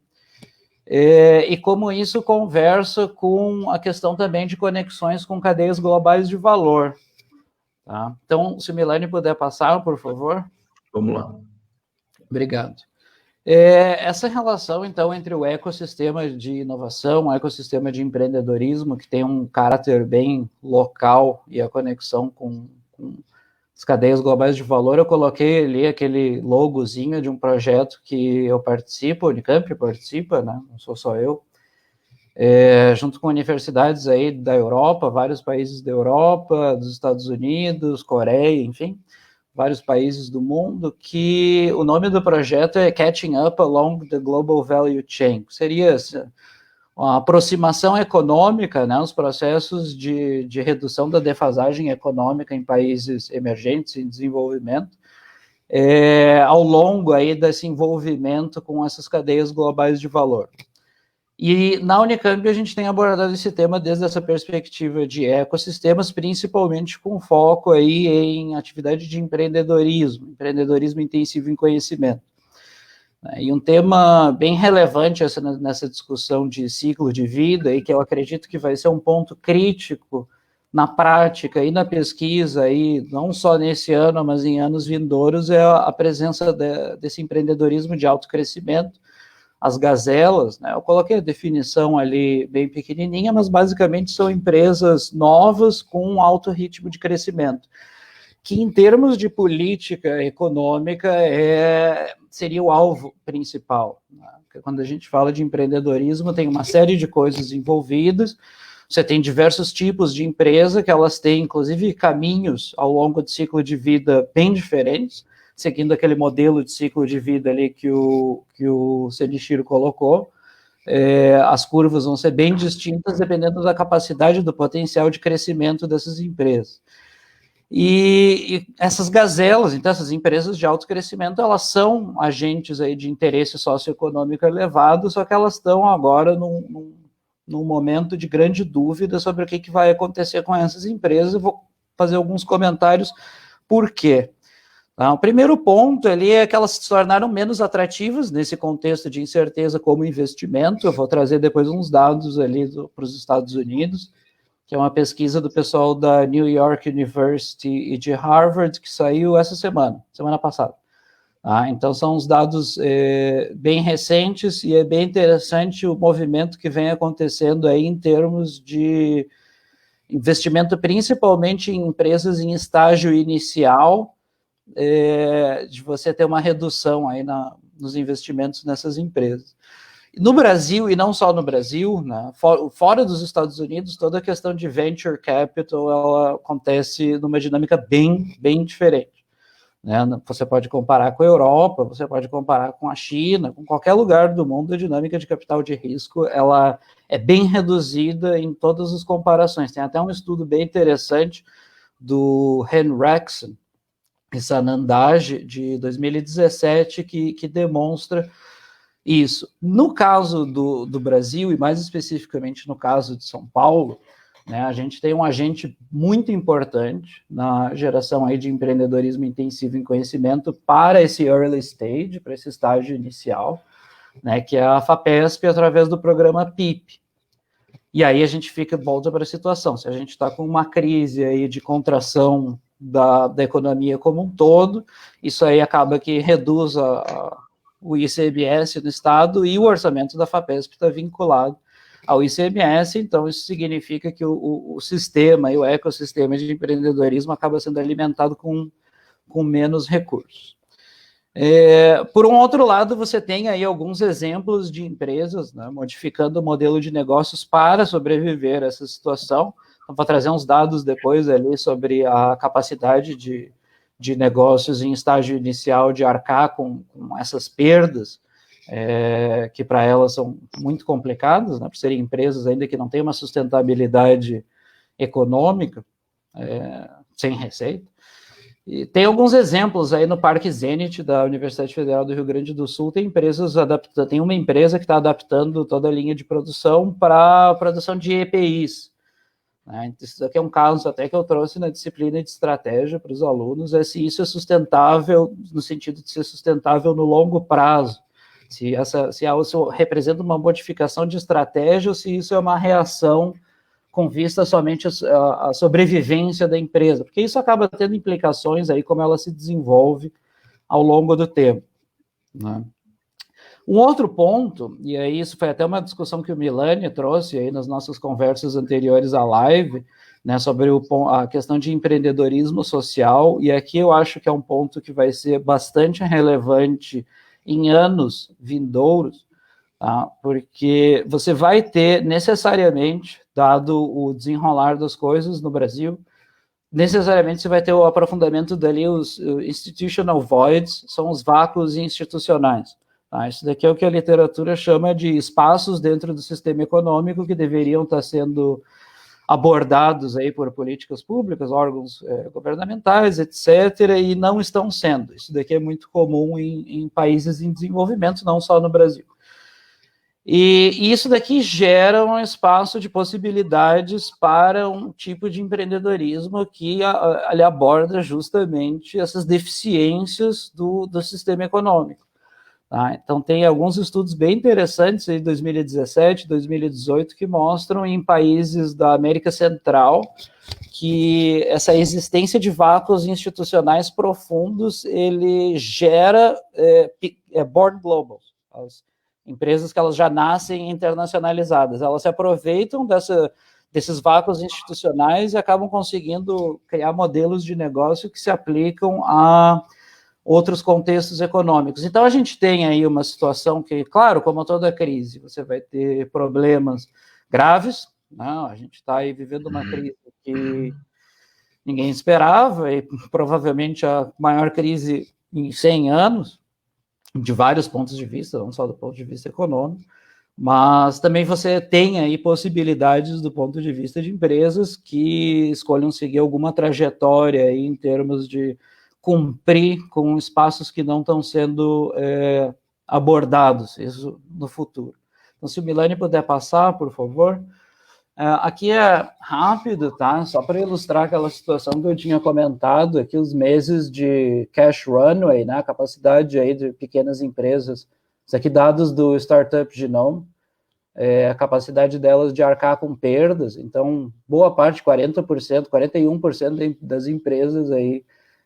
E como isso conversa com a questão também de conexões com cadeias globais de valor. Tá? Então, se o Milani puder passar, por favor. Vamos lá. Obrigado. Essa relação, então, entre o ecossistema de inovação, o ecossistema de empreendedorismo, que tem um caráter bem local, e a conexão com as cadeias globais de valor, eu coloquei ali aquele logozinho de um projeto que eu participo, o Unicamp participa, né? Não sou só eu, junto com universidades aí da Europa, vários países da Europa, dos Estados Unidos, Coreia, enfim, vários países do mundo, que o nome do projeto é Catching Up Along the Global Value Chain, que seria uma aproximação econômica, né, os processos de redução da defasagem econômica em países emergentes em desenvolvimento, ao longo aí desse envolvimento com essas cadeias globais de valor. E na Unicamp a gente tem abordado esse tema desde essa perspectiva de ecossistemas, principalmente com foco aí em atividade de empreendedorismo intensivo em conhecimento. né? E um tema bem relevante nessa discussão de ciclo de vida, e que eu acredito que vai ser um ponto crítico na prática e na pesquisa, aí, não só nesse ano, mas em anos vindouros, é a presença desse empreendedorismo de alto crescimento, as gazelas, né? Eu coloquei a definição ali bem pequenininha, mas basicamente são empresas novas com um alto ritmo de crescimento, que em termos de política econômica seria o alvo principal, né? Quando a gente fala de empreendedorismo, tem uma série de coisas envolvidas. Você tem diversos tipos de empresa, que elas têm, inclusive, caminhos ao longo do ciclo de vida bem diferentes, seguindo aquele modelo de ciclo de vida ali que o Senichiro colocou. As curvas vão ser bem distintas, dependendo da capacidade, do potencial de crescimento dessas empresas. E essas gazelas, então, essas empresas de alto crescimento, elas são agentes aí de interesse socioeconômico elevado, só que elas estão agora num momento de grande dúvida sobre o que vai acontecer com essas empresas. Eu vou fazer alguns comentários por quê. O primeiro ponto ali é que elas se tornaram menos atrativas nesse contexto de incerteza como investimento. Eu vou trazer depois uns dados ali para os Estados Unidos, que é uma pesquisa do pessoal da New York University e de Harvard, que saiu essa semana passada. Então, são uns dados bem recentes, e é bem interessante o movimento que vem acontecendo aí em termos de investimento, principalmente em empresas em estágio inicial, de você ter uma redução aí nos investimentos nessas empresas. No Brasil, e não só no Brasil, né, fora dos Estados Unidos, toda a questão de venture capital, ela acontece numa dinâmica bem, bem diferente. Né? Você pode comparar com a Europa, você pode comparar com a China, com qualquer lugar do mundo, a dinâmica de capital de risco, ela é bem reduzida em todas as comparações. Tem até um estudo bem interessante do Henriksen e Sanandaj, de 2017, que demonstra isso. No caso do Brasil, e mais especificamente no caso de São Paulo, né, a gente tem um agente muito importante na geração aí de empreendedorismo intensivo em conhecimento para esse early stage, para esse estágio inicial, né, que é a FAPESP, através do programa PIP. E aí a gente volta para a situação, se a gente está com uma crise aí de contração da economia como um todo, isso aí acaba que reduz o ICMS no Estado, e o orçamento da FAPESP está vinculado ao ICMS, então isso significa que o sistema e o ecossistema de empreendedorismo acaba sendo alimentado com menos recursos. Por um outro lado, você tem aí alguns exemplos de empresas, né, modificando o modelo de negócios para sobreviver a essa situação. Então, vou trazer uns dados depois ali sobre a capacidade de negócios em estágio inicial de arcar com essas perdas, que para elas são muito complicadas, né, por serem empresas ainda que não têm uma sustentabilidade econômica, sem receita. E tem alguns exemplos aí no Parque Zenit da Universidade Federal do Rio Grande do Sul, tem uma empresa que está adaptando toda a linha de produção para a produção de EPIs. Né? Isso aqui é um caso até que eu trouxe na disciplina de estratégia para os alunos, se isso é sustentável, no sentido de ser sustentável no longo prazo, se isso representa uma modificação de estratégia, ou se isso é uma reação com vista somente à sobrevivência da empresa, porque isso acaba tendo implicações aí como ela se desenvolve ao longo do tempo. Né? Um outro ponto, e aí isso foi até uma discussão que o Milani trouxe aí nas nossas conversas anteriores à live, né, sobre a questão de empreendedorismo social, e aqui eu acho que é um ponto que vai ser bastante relevante em anos vindouros, tá? Porque você vai ter necessariamente, dado o desenrolar das coisas no Brasil, necessariamente você vai ter o aprofundamento dali, os institutional voids, são os vácuos institucionais. Tá? Isso daqui é o que a literatura chama de espaços dentro do sistema econômico que deveriam estar sendo abordados aí por políticas públicas, órgãos governamentais, etc., e não estão sendo. Isso daqui é muito comum em países em desenvolvimento, não só no Brasil. E isso daqui gera um espaço de possibilidades para um tipo de empreendedorismo que ele aborda justamente essas deficiências do sistema econômico. Tá? Então, tem alguns estudos bem interessantes em 2017, 2018, que mostram em países da América Central que essa existência de vácuos institucionais profundos, ele gera born global. As empresas que elas já nascem internacionalizadas, elas se aproveitam desses vácuos institucionais e acabam conseguindo criar modelos de negócio que se aplicam a outros contextos econômicos. Então, a gente tem aí uma situação que, claro, como toda crise, você vai ter problemas graves, né? A gente está aí vivendo uma crise que ninguém esperava, e provavelmente a maior crise em 100 anos, de vários pontos de vista, não só do ponto de vista econômico, mas também você tem aí possibilidades do ponto de vista de empresas que escolham seguir alguma trajetória aí em termos de cumprir com espaços que não estão sendo abordados, isso no futuro. Então, se o Milani puder passar, por favor. Aqui é rápido, tá? Só para ilustrar aquela situação que eu tinha comentado, aqui os meses de cash runway, né? A capacidade aí de pequenas empresas, isso aqui dados do Startup Genome, a capacidade delas de arcar com perdas, então boa parte, 40%, 41% das empresas aí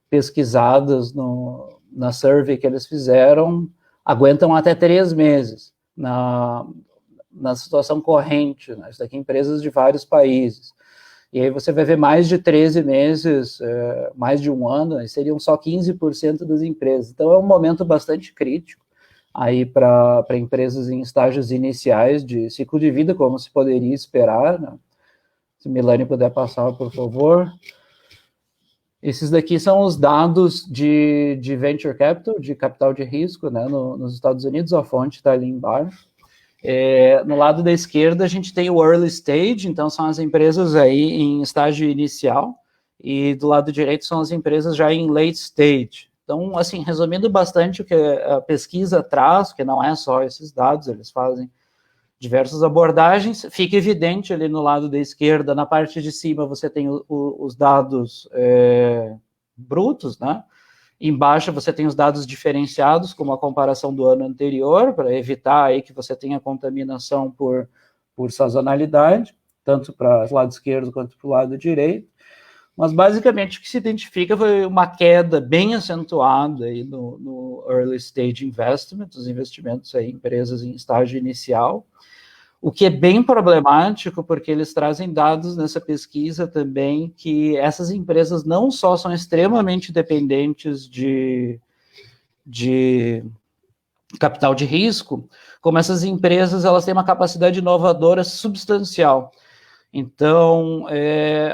pesquisadas na survey que eles fizeram, aguentam até 3 meses na situação corrente, né? Isso daqui empresas de vários países. E aí você vai ver mais de 13 meses, mais de um ano, e seriam só 15% das empresas. Então é um momento bastante crítico aí para empresas em estágios iniciais de ciclo de vida, como se poderia esperar, né? Se Milani puder passar, por favor. Esses daqui são os dados de venture capital, de capital de risco, né, nos Estados Unidos, a fonte está ali embaixo. No lado da esquerda, a gente tem o early stage, então são as empresas aí em estágio inicial, e do lado direito são as empresas já em late stage. Então, assim, resumindo bastante o que a pesquisa traz, que não é só esses dados, eles fazem diversas abordagens, fica evidente ali no lado da esquerda, na parte de cima você tem os dados brutos, né? Embaixo você tem os dados diferenciados, como a comparação do ano anterior, para evitar aí que você tenha contaminação por sazonalidade, tanto para o lado esquerdo quanto para o lado direito. Mas, basicamente, o que se identifica foi uma queda bem acentuada aí no early stage investment, os investimentos aí em empresas em estágio inicial, o que é bem problemático, porque eles trazem dados nessa pesquisa também que essas empresas não só são extremamente dependentes de capital de risco, como essas empresas elas têm uma capacidade inovadora substancial. Então,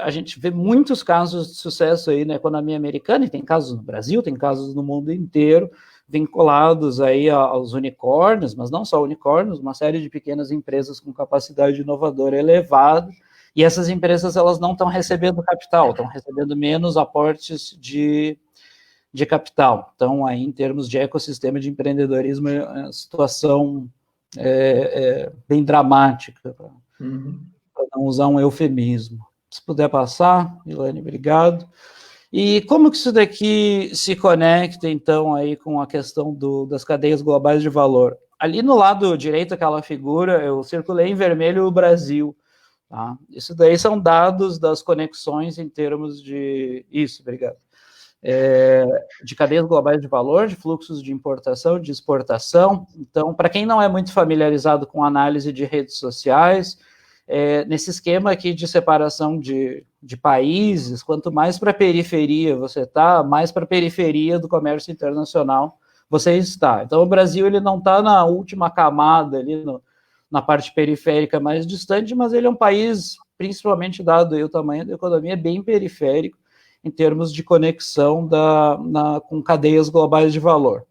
a gente vê muitos casos de sucesso aí na economia americana, e tem casos no Brasil, tem casos no mundo inteiro, vinculados aí aos unicórnios, mas não só unicórnios, uma série de pequenas empresas com capacidade inovadora elevada, e essas empresas elas não estão recebendo capital, estão recebendo menos aportes de capital. Então, aí, em termos de ecossistema de empreendedorismo, é uma situação bem dramática, para não usar um eufemismo. Se puder passar, Milani, obrigado. E como que isso daqui se conecta, então, aí com a questão das cadeias globais de valor? Ali no lado direito, aquela figura, eu circulei em vermelho o Brasil. Tá? Isso daí são dados das conexões em termos de... Isso, obrigado. De cadeias globais de valor, de fluxos de importação, de exportação. Então, para quem não é muito familiarizado com análise de redes sociais, nesse esquema aqui de separação de países, quanto mais para a periferia você está, mais para a periferia do comércio internacional você está. Então, o Brasil ele não está na última camada, ali na parte periférica mais distante, mas ele é um país, principalmente dado aí o tamanho da economia, bem periférico em termos de conexão com cadeias globais de valor.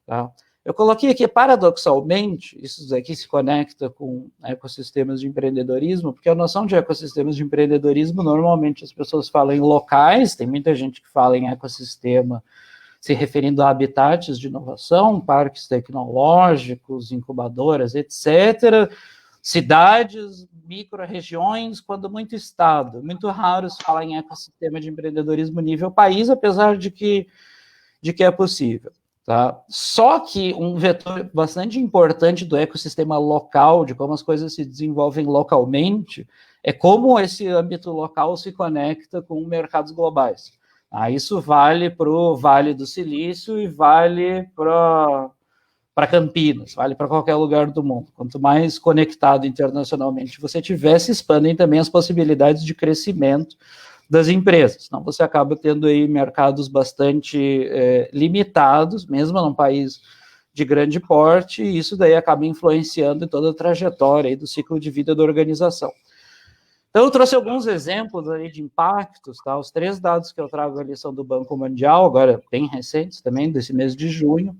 Tá? Eu coloquei aqui, paradoxalmente, isso aqui se conecta com ecossistemas de empreendedorismo, porque a noção de ecossistemas de empreendedorismo, normalmente as pessoas falam em locais, tem muita gente que fala em ecossistema se referindo a habitats de inovação, parques tecnológicos, incubadoras, etc., cidades, micro-regiões, quando muito estado. Muito raro se falar em ecossistema de empreendedorismo nível país, apesar de que é possível. Tá? Só que um vetor bastante importante do ecossistema local, de como as coisas se desenvolvem localmente, é como esse âmbito local se conecta com mercados globais. Isso vale para o Vale do Silício e vale para Campinas, vale para qualquer lugar do mundo. Quanto mais conectado internacionalmente você tiver, se expandem também as possibilidades de crescimento das empresas. Então, você acaba tendo aí mercados bastante limitados, mesmo num país de grande porte, e isso daí acaba influenciando em toda a trajetória aí do ciclo de vida da organização. Então, eu trouxe alguns exemplos aí de impactos, tá? Os 3 dados que eu trago ali são do Banco Mundial, agora bem recentes também, desse mês de junho.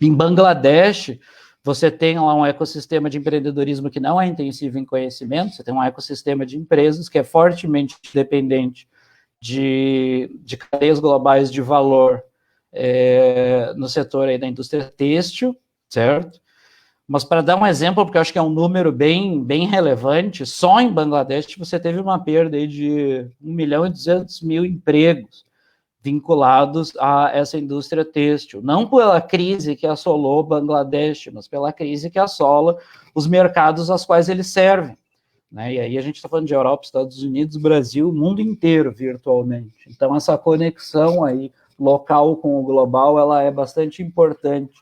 Em Bangladesh, você tem lá um ecossistema de empreendedorismo que não é intensivo em conhecimento, você tem um ecossistema de empresas que é fortemente dependente de cadeias globais de valor no setor aí da indústria têxtil, certo? Mas para dar um exemplo, porque eu acho que é um número bem relevante, só em Bangladesh você teve uma perda aí de 1.200.000 empregos vinculados a essa indústria têxtil, não pela crise que assolou Bangladesh, mas pela crise que assola os mercados aos quais eles servem, né? E aí a gente está falando de Europa, Estados Unidos, Brasil, o mundo inteiro virtualmente. Então essa conexão aí local com o global, ela é bastante importante.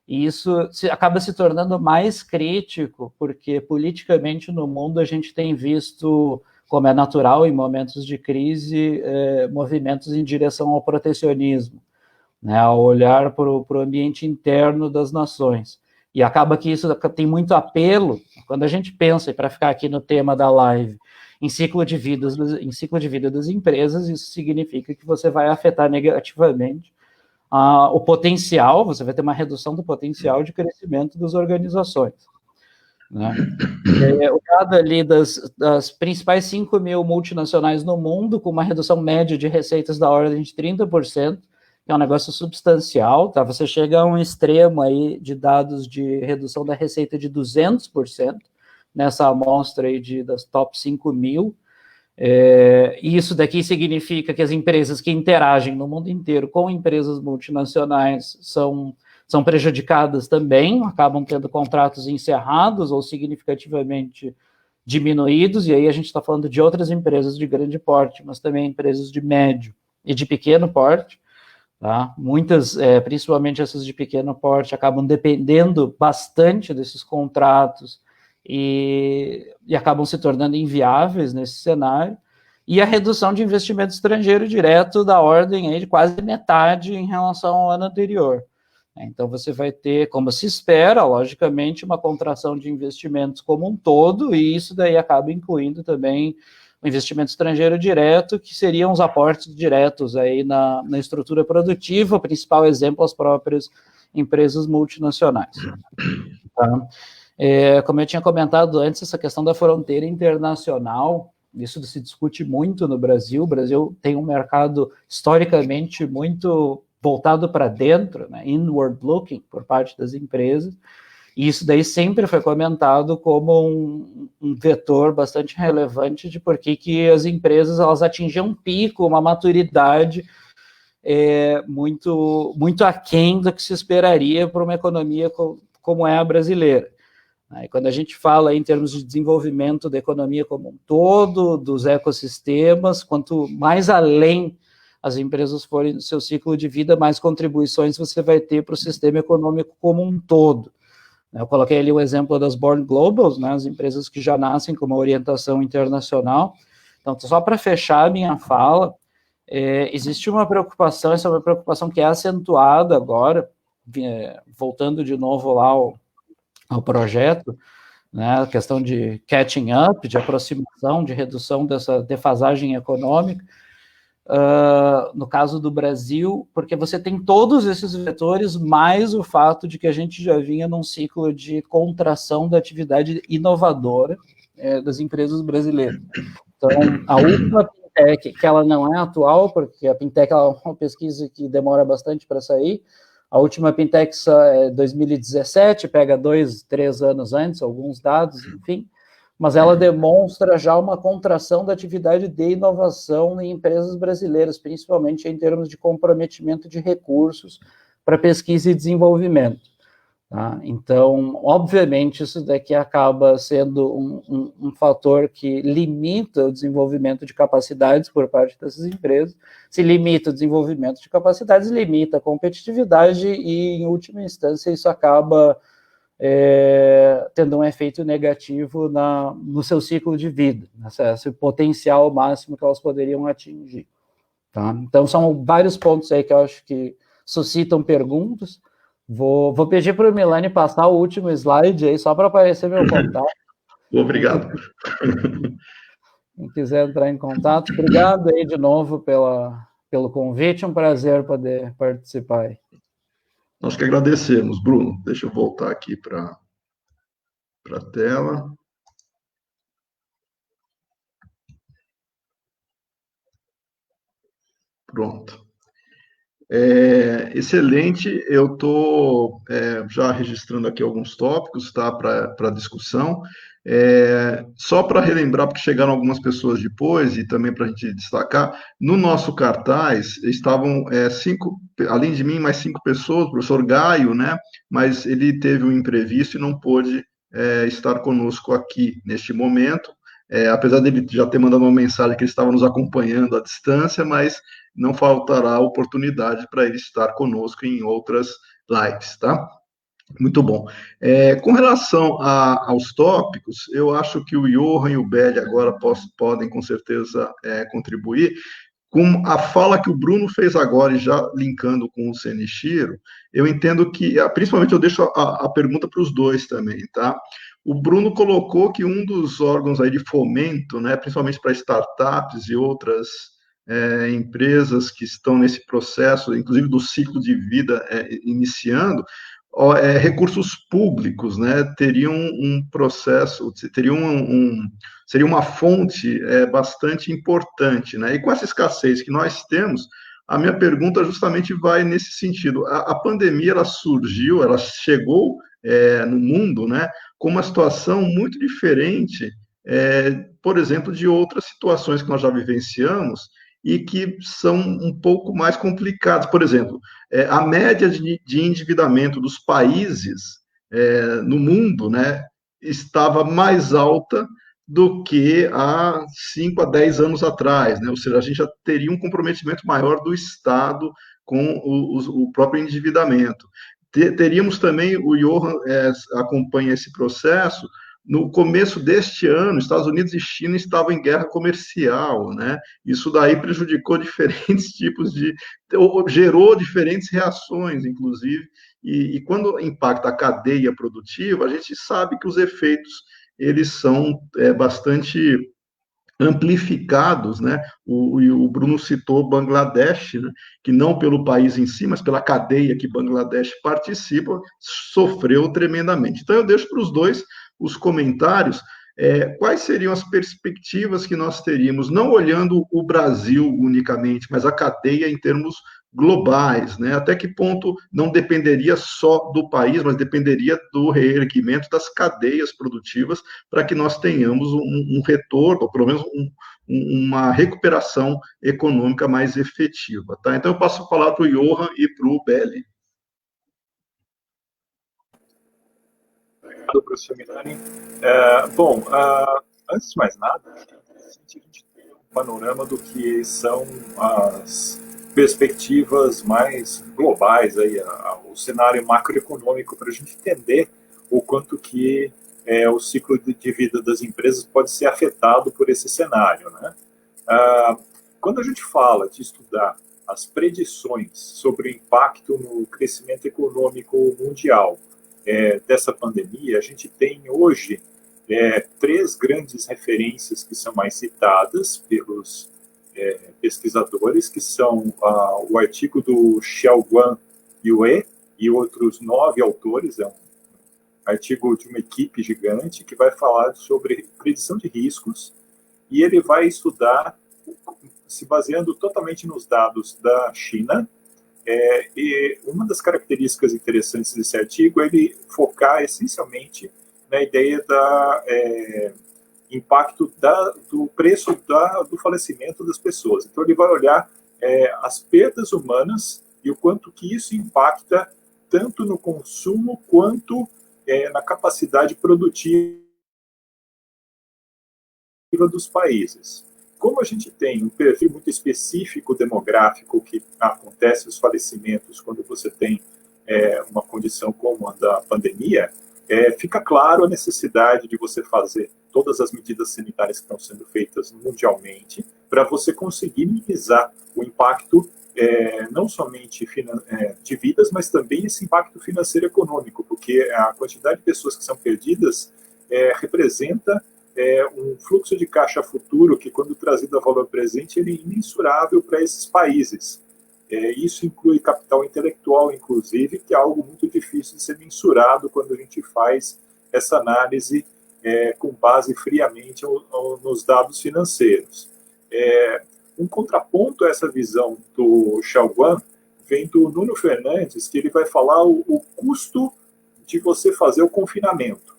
E isso acaba se tornando mais crítico, porque politicamente no mundo a gente tem visto, como é natural em momentos de crise, movimentos em direção ao protecionismo, né, ao olhar para o ambiente interno das nações. E acaba que isso tem muito apelo, quando a gente pensa, e para ficar aqui no tema da live, em ciclo de vida das empresas, isso significa que você vai afetar negativamente o potencial, você vai ter uma redução do potencial de crescimento das organizações, né? O dado ali das principais 5.000 multinacionais no mundo, com uma redução média de receitas da ordem de 30%, que é um negócio substancial, tá? Você chega a um extremo aí de dados de redução da receita de 200%, nessa amostra aí das top 5.000, e isso daqui significa que as empresas que interagem no mundo inteiro com empresas multinacionais são prejudicadas também, acabam tendo contratos encerrados ou significativamente diminuídos, e aí a gente está falando de outras empresas de grande porte, mas também empresas de médio e de pequeno porte, tá? Muitas, principalmente essas de pequeno porte, acabam dependendo bastante desses contratos e acabam se tornando inviáveis nesse cenário, e a redução de investimento estrangeiro direto da ordem aí de quase metade em relação ao ano anterior. Então, você vai ter, como se espera, logicamente, uma contração de investimentos como um todo, e isso daí acaba incluindo também o investimento estrangeiro direto, que seriam os aportes diretos aí na estrutura produtiva, o principal exemplo, as próprias empresas multinacionais. Tá? Como eu tinha comentado antes, essa questão da fronteira internacional, isso se discute muito no Brasil. O Brasil tem um mercado historicamente muito voltado para dentro, né, inward looking, por parte das empresas, e isso daí sempre foi comentado como um vetor bastante relevante de por que as empresas elas atingiam um pico, uma maturidade muito, muito aquém do que se esperaria para uma economia como é a brasileira. E quando a gente fala em termos de desenvolvimento da economia como um todo, dos ecossistemas, quanto mais além as empresas forem no seu ciclo de vida, mais contribuições você vai ter para o sistema econômico como um todo. Eu coloquei ali o exemplo das Born Globals, né, as empresas que já nascem com uma orientação internacional. Então, só para fechar a minha fala, existe uma preocupação, essa é uma preocupação que é acentuada agora, voltando de novo lá ao projeto, né, a questão de catching up, de aproximação, de redução dessa defasagem econômica, no caso do Brasil, porque você tem todos esses vetores, mais o fato de que a gente já vinha num ciclo de contração da atividade inovadora das empresas brasileiras. Então, a última Pintec, que ela não é atual, porque a Pintec é uma pesquisa que demora bastante para sair, a última Pintec é 2017, pega 2, 3 anos antes, alguns dados, enfim, mas ela demonstra já uma contração da atividade de inovação em empresas brasileiras, principalmente em termos de comprometimento de recursos para pesquisa e desenvolvimento. Tá? Então, obviamente, isso daqui acaba sendo um fator que limita o desenvolvimento de capacidades por parte dessas empresas. Se limita o desenvolvimento de capacidades, limita a competitividade e, em última instância, isso acaba tendo um efeito negativo no seu ciclo de vida, esse potencial máximo que elas poderiam atingir. Tá? Então, são vários pontos aí que eu acho que suscitam perguntas. Vou pedir para o Milani passar o último slide aí, só para aparecer meu contato. Obrigado. Quem quiser entrar em contato, obrigado aí de novo pelo convite, um prazer poder participar aí. Nós que agradecemos, Bruno. Deixa eu voltar aqui para a tela. Pronto. Excelente, eu estou já registrando aqui alguns tópicos, tá, para discussão. Só para relembrar, porque chegaram algumas pessoas depois, e também para a gente destacar, no nosso cartaz estavam 5, além de mim, mais 5 pessoas, o professor Gaio, né, mas ele teve um imprevisto e não pôde estar conosco aqui neste momento, apesar dele já ter mandado uma mensagem que ele estava nos acompanhando à distância, mas não faltará oportunidade para ele estar conosco em outras lives, tá? Muito bom. Com relação aos tópicos, eu acho que o Johan e o Belli agora podem, com certeza, contribuir. Com a fala que o Bruno fez agora, e já linkando com o Senichiro, eu entendo que, principalmente eu deixo a pergunta para os dois também, tá? O Bruno colocou que um dos órgãos aí de fomento, né, principalmente para startups e outras empresas que estão nesse processo, inclusive do ciclo de vida iniciando, recursos públicos, né, teriam um processo, teriam seria uma fonte bastante importante, né, e com essa escassez que nós temos, a minha pergunta justamente vai nesse sentido. A pandemia, ela surgiu, ela chegou no mundo, né, com uma situação muito diferente, por exemplo, de outras situações que nós já vivenciamos, e que são um pouco mais complicados. Por exemplo, a média de endividamento dos países no mundo, né, estava mais alta do que há 5 a 10 anos atrás, né? Ou seja, a gente já teria um comprometimento maior do Estado com o próprio endividamento. Teríamos também, o Johan acompanha esse processo. No começo deste ano, Estados Unidos e China estavam em guerra comercial, né? Isso daí prejudicou diferentes tipos gerou diferentes reações, inclusive, e quando impacta a cadeia produtiva, a gente sabe que os efeitos, eles são bastante amplificados, né? O Bruno citou Bangladesh, né? Que não pelo país em si, mas pela cadeia que Bangladesh participa, sofreu tremendamente. Então, eu deixo para os dois os comentários, quais seriam as perspectivas que nós teríamos, não olhando o Brasil unicamente, mas a cadeia em termos globais, né? Até que ponto não dependeria só do país, mas dependeria do reerguimento das cadeias produtivas para que nós tenhamos um retorno, ou pelo menos uma recuperação econômica mais efetiva, tá? Então eu passo a palavra para o Johan e para o Belli. Obrigado, professor Milani. Antes de mais nada, a gente tem um panorama do que são as perspectivas mais globais, aí, o cenário macroeconômico, para a gente entender o quanto que o ciclo de vida das empresas pode ser afetado por esse cenário, né? Quando a gente fala de estudar as predições sobre o impacto no crescimento econômico mundial dessa pandemia, a gente tem hoje 3 grandes referências que são mais citadas pelos pesquisadores, que são o artigo do Xiaoguan Yue e outros 9 autores, é um artigo de uma equipe gigante que vai falar sobre predição de riscos, e ele vai estudar, se baseando totalmente nos dados da China, e uma das características interessantes desse artigo é ele focar essencialmente na ideia da impacto do preço do falecimento das pessoas. Então, ele vai olhar as perdas humanas e o quanto que isso impacta tanto no consumo quanto na capacidade produtiva dos países. Como a gente tem um perfil muito específico demográfico que acontece os falecimentos quando você tem uma condição como a da pandemia, fica claro a necessidade de você fazer todas as medidas sanitárias que estão sendo feitas mundialmente para você conseguir minimizar o impacto não somente de vidas, mas também esse impacto financeiro e econômico, porque a quantidade de pessoas que são perdidas representa um fluxo de caixa futuro que, quando trazido a valor presente, ele é imensurável para esses países. Isso inclui capital intelectual, inclusive, que é algo muito difícil de ser mensurado quando a gente faz essa análise com base friamente nos dados financeiros. Um contraponto a essa visão do Xiaoguan vem do Nuno Fernandes, que ele vai falar o custo de você fazer o confinamento.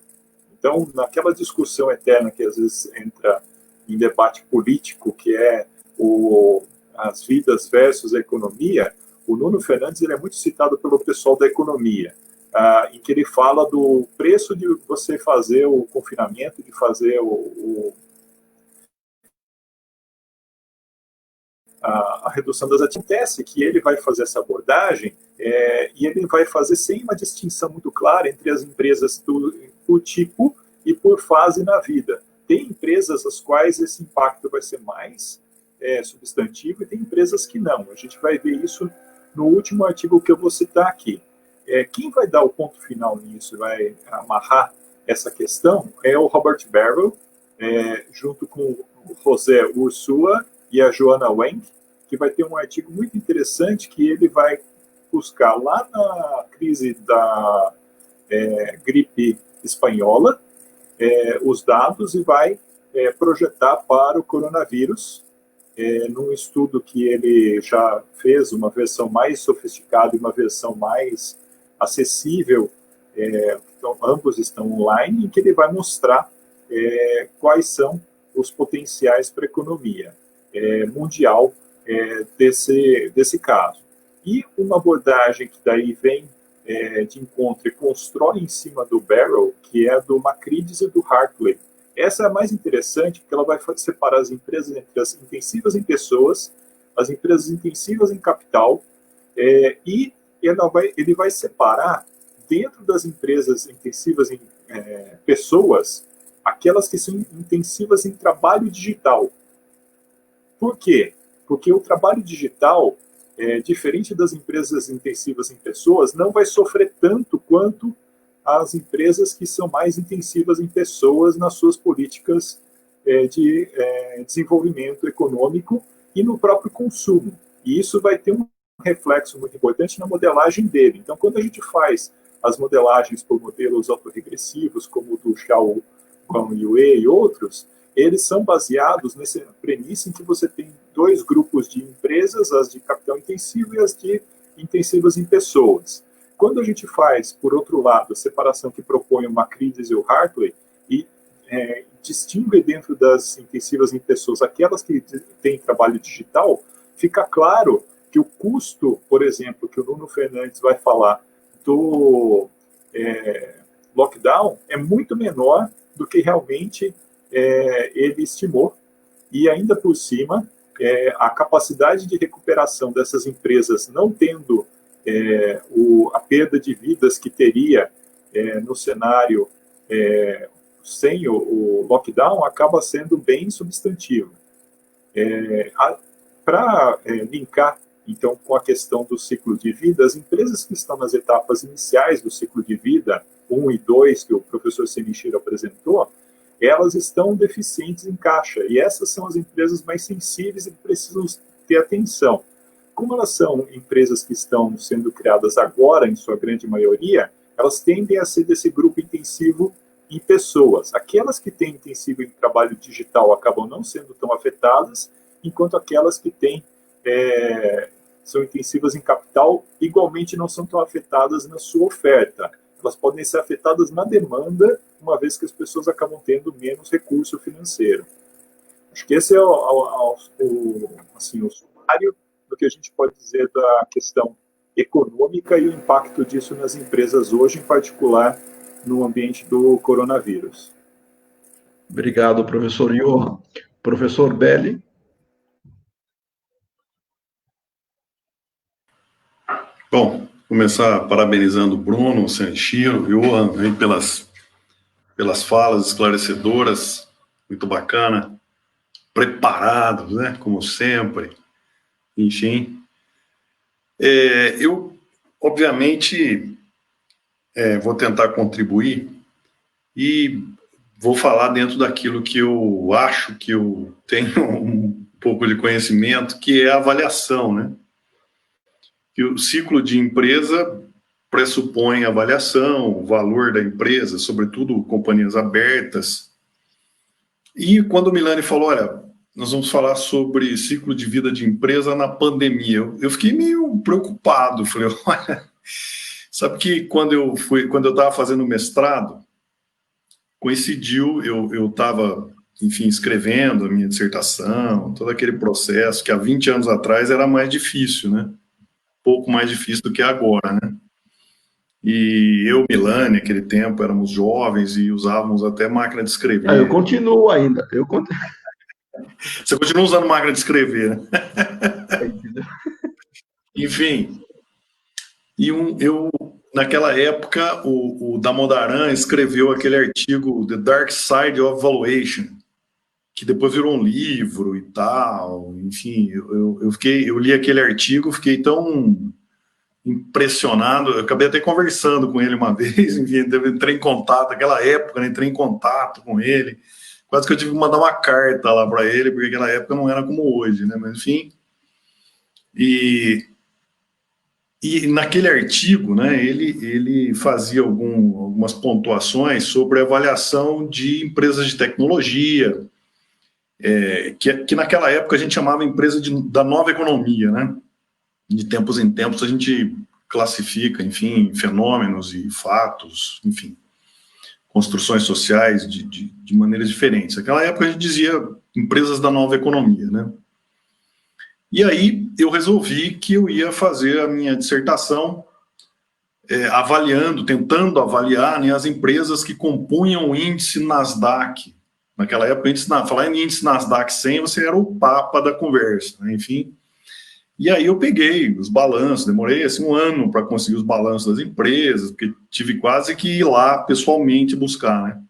Então, naquela discussão eterna que às vezes entra em debate político, que é as vidas versus a economia, o Nuno Fernandes ele é muito citado pelo pessoal da economia, em que ele fala do preço de você fazer o confinamento, de fazer a redução das atividades. Acontece que ele vai fazer essa abordagem e ele vai fazer sem uma distinção muito clara entre as empresas por tipo e por fase na vida. Tem empresas as quais esse impacto vai ser mais substantivo e tem empresas que não. A gente vai ver isso no último artigo que eu vou citar aqui. Quem vai dar o ponto final nisso, vai amarrar essa questão, é o Robert Barrow, junto com o José Ursua e a Joanna Weng, que vai ter um artigo muito interessante que ele vai buscar lá na crise da gripe espanhola os dados e vai projetar para o coronavírus, num estudo que ele já fez, uma versão mais sofisticada e uma versão mais acessível, então, ambos estão online, em que ele vai mostrar quais são os potenciais para a economia mundial desse caso. E uma abordagem que daí vem de encontro e constrói em cima do Barrow, que é do Macrides e do Hartley. Essa é a mais interessante, porque ela vai separar as empresas entre as intensivas em pessoas, as empresas intensivas em capital, e ele vai separar, dentro das empresas intensivas em pessoas, aquelas que são intensivas em trabalho digital. Por quê? Porque o trabalho digital, diferente das empresas intensivas em pessoas, não vai sofrer tanto quanto as empresas que são mais intensivas em pessoas nas suas políticas de desenvolvimento econômico e no próprio consumo. E isso vai ter um reflexo muito importante na modelagem dele. Então, quando a gente faz as modelagens por modelos autorregressivos, como o do Xiao Yue e outros, eles são baseados nessa premissa em que você tem dois grupos de empresas, as de capital intensivo e as de intensivas em pessoas. Quando a gente faz, por outro lado, a separação que propõe o Macrides e o Hartley, e distingue dentro das intensivas em pessoas aquelas que têm trabalho digital, fica claro que o custo, por exemplo, que o Nuno Fernandes vai falar do lockdown é muito menor do que realmente ele estimou, e ainda por cima, a capacidade de recuperação dessas empresas não tendo a perda de vidas que teria no cenário sem o lockdown acaba sendo bem substantivo. Para linkar, então, com a questão do ciclo de vida, as empresas que estão nas etapas iniciais do ciclo de vida, 1 e 2, que o professor Semichiro apresentou, elas estão deficientes em caixa, e essas são as empresas mais sensíveis e que precisam ter atenção. Como elas são empresas que estão sendo criadas agora, em sua grande maioria, elas tendem a ser desse grupo intensivo em pessoas. Aquelas que têm intensivo em trabalho digital acabam não sendo tão afetadas, enquanto aquelas que têm são intensivas em capital igualmente não são tão afetadas na sua oferta. Elas podem ser afetadas na demanda, uma vez que as pessoas acabam tendo menos recurso financeiro. Acho que esse é assim, o sumário do que a gente pode dizer da questão econômica e o impacto disso nas empresas hoje, em particular no ambiente do coronavírus. Obrigado, professor Johan. Professor Belli. Bom, começar parabenizando o Bruno, o Sanchiro, o Johan, aí pelas falas esclarecedoras, muito bacana, preparados, né, como sempre, enfim. Eu, obviamente, vou tentar contribuir e vou falar dentro daquilo que eu acho que eu tenho um pouco de conhecimento, que é a avaliação, né? Que o ciclo de empresa pressupõe avaliação, o valor da empresa, sobretudo companhias abertas. E quando o Milani falou, olha, nós vamos falar sobre ciclo de vida de empresa na pandemia, eu fiquei meio preocupado. Falei, olha, sabe que quando eu estava fazendo mestrado, coincidiu, eu estava, enfim, escrevendo a minha dissertação, todo aquele processo que há 20 anos atrás era mais difícil, né? Pouco mais difícil do que agora, né? E eu, Milani, naquele tempo, éramos jovens e usávamos até máquina de escrever. Eu continuo ainda. Você continua usando máquina de escrever, né? Enfim, naquela época, o Damodaran escreveu aquele artigo The Dark Side of Valuation, que depois virou um livro e tal. Enfim, eu li aquele artigo, fiquei tão impressionado, eu acabei até conversando com ele uma vez, enfim, entrei em contato, naquela época, né, entrei em contato com ele, quase que eu tive que mandar uma carta lá para ele, porque naquela época não era como hoje, né, mas enfim, e naquele artigo, né, ele fazia algumas pontuações sobre a avaliação de empresas de tecnologia, que naquela época a gente chamava empresa da nova economia, né? De tempos em tempos a gente classifica, enfim, fenômenos e fatos, enfim, construções sociais de maneiras diferentes. Naquela época a gente dizia empresas da nova economia, né? E aí eu resolvi que eu ia fazer a minha dissertação tentando avaliar, né, as empresas que compunham o índice Nasdaq. Naquela época, falar em índice Nasdaq 100, você era o papa da conversa, né? Enfim. E aí eu peguei os balanços, demorei assim, 1 ano para conseguir os balanços das empresas, porque tive quase que ir lá pessoalmente buscar, né?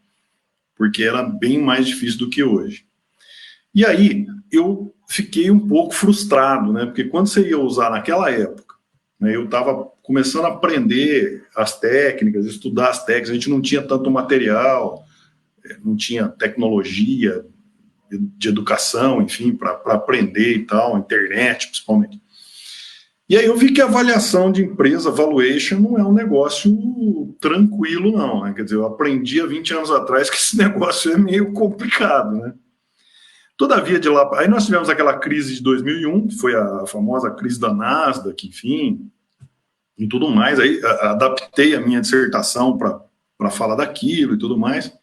Porque era bem mais difícil do que hoje. E aí eu fiquei um pouco frustrado, né? Porque quando você ia usar naquela época, né, eu estava começando a aprender as técnicas, estudar as técnicas, a gente não tinha tanto material, não tinha tecnologia de educação, enfim, para aprender e tal, internet principalmente. E aí eu vi que a avaliação de empresa, valuation, não é um negócio tranquilo, não, né? Quer dizer, eu aprendi há 20 anos atrás que esse negócio é meio complicado, né? Todavia, de lá... Aí nós tivemos aquela crise de 2001, que foi a famosa crise da Nasdaq, enfim, e tudo mais. Aí adaptei a minha dissertação para falar daquilo e tudo mais.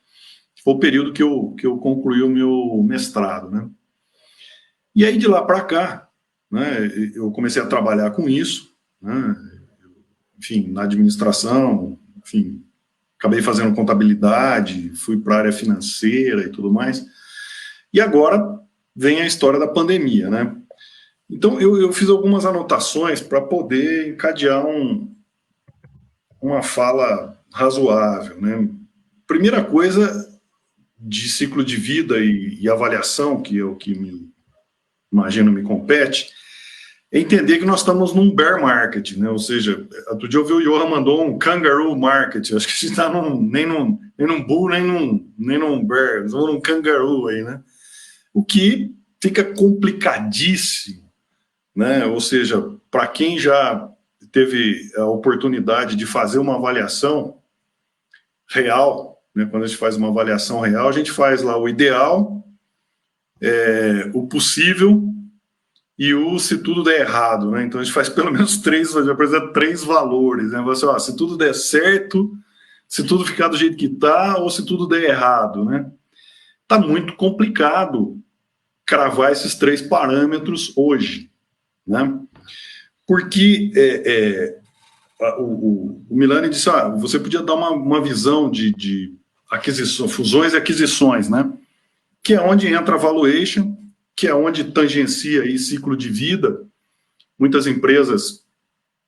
Foi o período que eu concluí o meu mestrado, né? E aí, de lá para cá, né, eu comecei a trabalhar com isso, né, enfim, na administração, enfim, acabei fazendo contabilidade, fui para a área financeira e tudo mais. E agora vem a história da pandemia, né? Então, eu fiz algumas anotações para poder encadear uma fala razoável, né? Primeira coisa, de ciclo de vida e avaliação, que é o que me compete, é entender que nós estamos num bear market, né? Ou seja, outro dia eu vi o Johan mandou um kangaroo market, acho que a gente está nem num bull, nem num bear, estamos num kangaroo aí, né? O que fica complicadíssimo, né? Ou seja, para quem já teve a oportunidade de fazer uma avaliação real, né, quando a gente faz uma avaliação real, a gente faz lá o ideal, o possível e o se tudo der errado, né? Então a gente faz pelo menos 3, apresenta 3 valores, né? Você, se tudo der certo, se tudo ficar do jeito que está, ou se tudo der errado, né? Tá muito complicado cravar esses 3 parâmetros hoje, né? porque o Milani disse, você podia dar uma visão de aquisição, fusões e aquisições, né? Que é onde entra a valuation, que é onde tangencia aí ciclo de vida. Muitas empresas,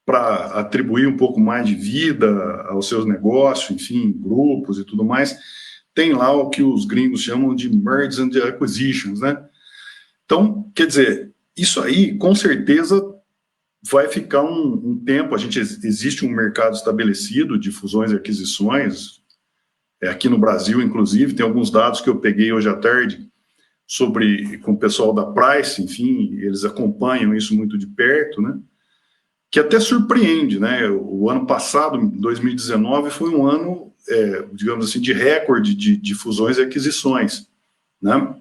para atribuir um pouco mais de vida aos seus negócios, enfim, grupos e tudo mais, tem lá o que os gringos chamam de mergers and acquisitions, né? Então, quer dizer, isso aí, com certeza, vai ficar um tempo. Existe um mercado estabelecido de fusões e aquisições, aqui no Brasil, inclusive, tem alguns dados que eu peguei hoje à tarde com o pessoal da Price, enfim, eles acompanham isso muito de perto, né? Que até surpreende, né? O ano passado, 2019, foi um ano, digamos assim, de recorde de fusões e aquisições, né?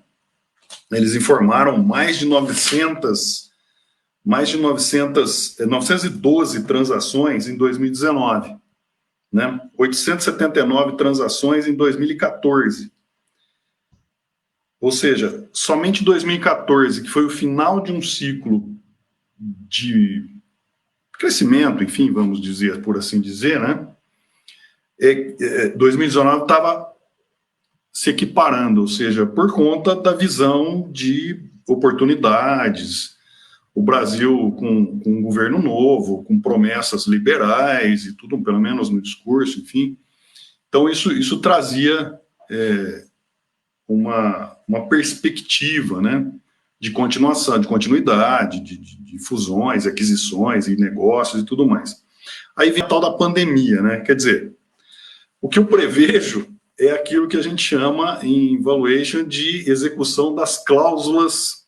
Eles informaram mais de 912 transações em 2019, né? 879 transações em 2014. Ou seja, somente 2014, que foi o final de um ciclo de crescimento, enfim, vamos dizer, por assim dizer, né? 2019 estava se equiparando, ou seja, por conta da visão de oportunidades, o Brasil com um governo novo, com promessas liberais e tudo, pelo menos no discurso, enfim. Então, isso trazia uma perspectiva, né, de continuação, de continuidade, de fusões, aquisições e negócios e tudo mais. Aí vem a tal da pandemia, né? Quer dizer, o que eu prevejo é aquilo que a gente chama em valuation de execução das cláusulas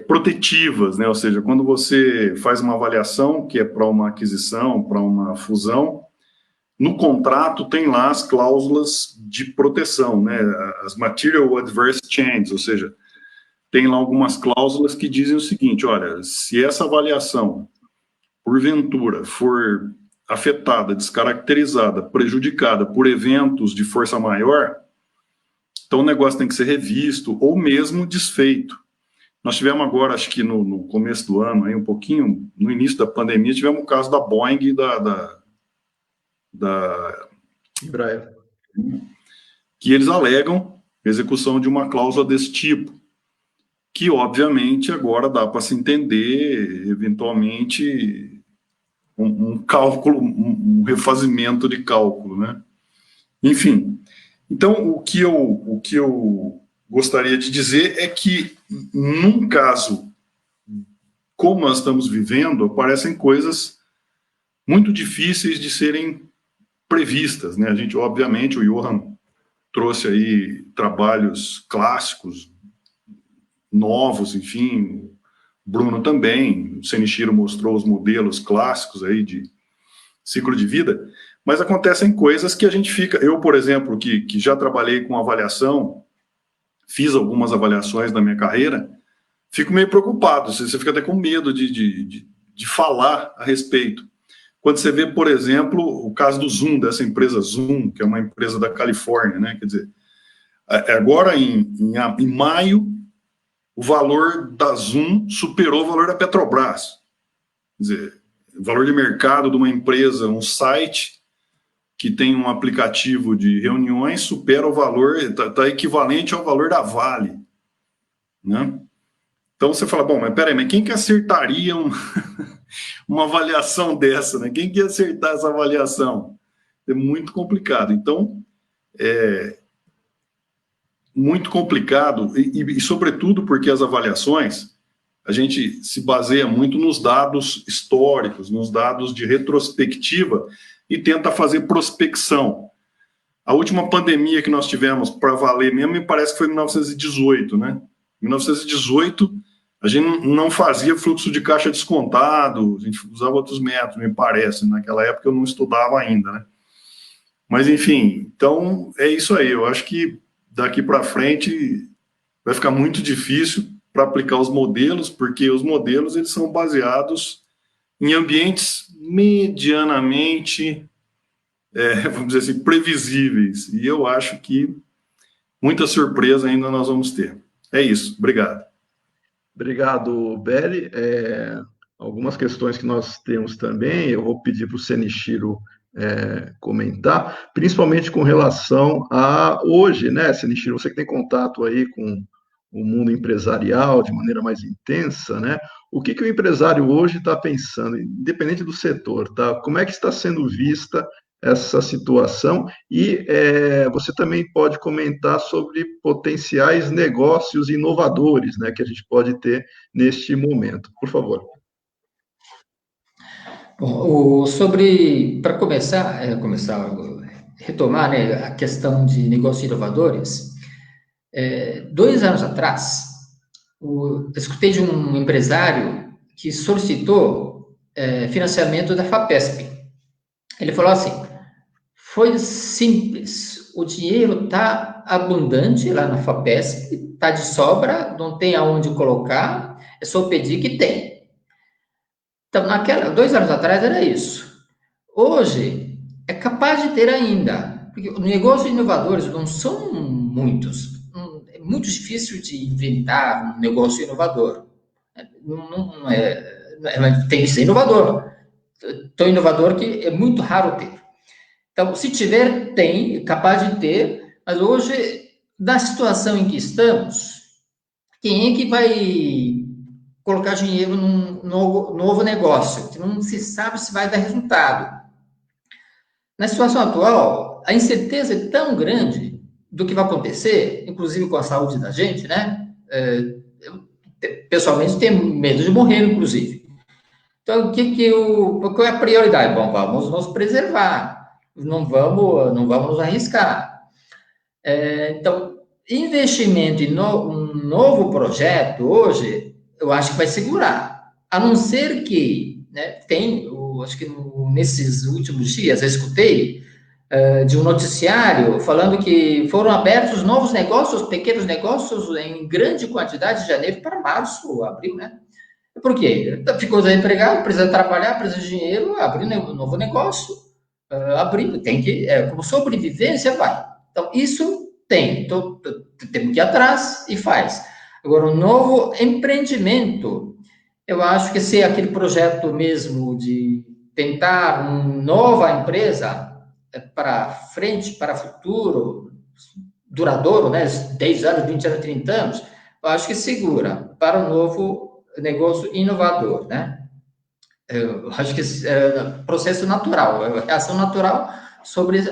protetivas, né? Ou seja, quando você faz uma avaliação que é para uma aquisição, para uma fusão, no contrato tem lá as cláusulas de proteção, né? As Material Adverse Changes, ou seja, tem lá algumas cláusulas que dizem o seguinte: olha, se essa avaliação, porventura, for afetada, descaracterizada, prejudicada por eventos de força maior, então o negócio tem que ser revisto ou mesmo desfeito. Nós tivemos agora, acho que no começo do ano, aí um pouquinho, no início da pandemia, tivemos o caso da Boeing e da Embraer, que eles alegam execução de uma cláusula desse tipo, que obviamente agora dá para se entender, eventualmente, um cálculo, um refazimento de cálculo, né? Enfim, então o que eu gostaria de dizer é que, num caso como nós estamos vivendo, aparecem coisas muito difíceis de serem previstas, né? A gente, obviamente, o Johan trouxe aí trabalhos clássicos, novos, enfim, Bruno também, o Senichiro mostrou os modelos clássicos aí de ciclo de vida, mas acontecem coisas que a gente fica... Eu, por exemplo, que já trabalhei com avaliação, fiz algumas avaliações na minha carreira, fico meio preocupado, você fica até com medo de falar a respeito. Quando você vê, por exemplo, o caso do Zoom, dessa empresa Zoom, que é uma empresa da Califórnia, né? Quer dizer, agora em maio, o valor da Zoom superou o valor da Petrobras. Quer dizer, o valor de mercado de uma empresa, um site que tem um aplicativo de reuniões, supera o valor, está equivalente ao valor da Vale, né? Então você fala, bom, mas peraí, mas quem que acertaria uma avaliação dessa, né? Quem que ia acertar essa avaliação? É muito complicado. Então, muito complicado, e sobretudo porque as avaliações, a gente se baseia muito nos dados históricos, nos dados de retrospectiva, e tenta fazer prospecção. A última pandemia que nós tivemos para valer mesmo, me parece que foi em 1918, né? Em 1918, a gente não fazia fluxo de caixa descontado, a gente usava outros métodos, me parece. Naquela época eu não estudava ainda, né? Mas, enfim, então é isso aí. Eu acho que daqui para frente vai ficar muito difícil para aplicar os modelos, porque os modelos eles são baseados em ambientes medianamente, vamos dizer assim, previsíveis. E eu acho que muita surpresa ainda nós vamos ter. É isso. Obrigado. Obrigado, Belli. algumas questões que nós temos também, eu vou pedir para o Senichiro comentar, principalmente com relação a hoje, né, Senichiro, você que tem contato aí com o mundo empresarial de maneira mais intensa, né? O que o empresário hoje está pensando, independente do setor, tá? Como é que está sendo vista essa situação? E você também pode comentar sobre potenciais negócios inovadores, né, que a gente pode ter neste momento. Por favor. Bom, para retomar, né, a questão de negócios inovadores, 2 anos atrás, eu escutei de um empresário que solicitou financiamento da FAPESP. Ele falou assim, foi simples, o dinheiro está abundante lá na FAPESP, está de sobra, não tem aonde colocar, é só pedir que tem. Então, 2 anos atrás era isso. Hoje, é capaz de ter ainda, porque os negócios inovadores não são muitos. É muito difícil de inventar um negócio inovador. Tem que ser inovador. Tão inovador que é muito raro ter. Então, se tiver, tem, é capaz de ter, mas hoje, da situação em que estamos, quem é que vai colocar dinheiro num novo negócio, que não se sabe se vai dar resultado? Na situação atual, a incerteza é tão grande do que vai acontecer, inclusive com a saúde da gente, né? Eu, pessoalmente, tenho medo de morrer, inclusive. Então, qual é a prioridade? Bom, vamos nos preservar, não vamos nos arriscar. Então, investimento em um novo projeto hoje, eu acho que vai segurar, a não ser que, né, acho que nesses últimos dias eu escutei de um noticiário falando que foram abertos novos negócios, pequenos negócios em grande quantidade de janeiro para março, abril, né? Por quê? Ficou desempregado, precisa trabalhar, precisa de dinheiro, abrir um novo negócio, tem que, como sobrevivência, vai. Então, isso tem, então, temos que ir atrás e faz. Agora, um novo empreendimento, eu acho que se é aquele projeto mesmo de tentar uma nova empresa para frente, para futuro, duradouro, né, 10 anos, 20 anos, 30 anos, eu acho que segura para um novo negócio inovador, né? Eu acho que é processo natural, reação natural sobre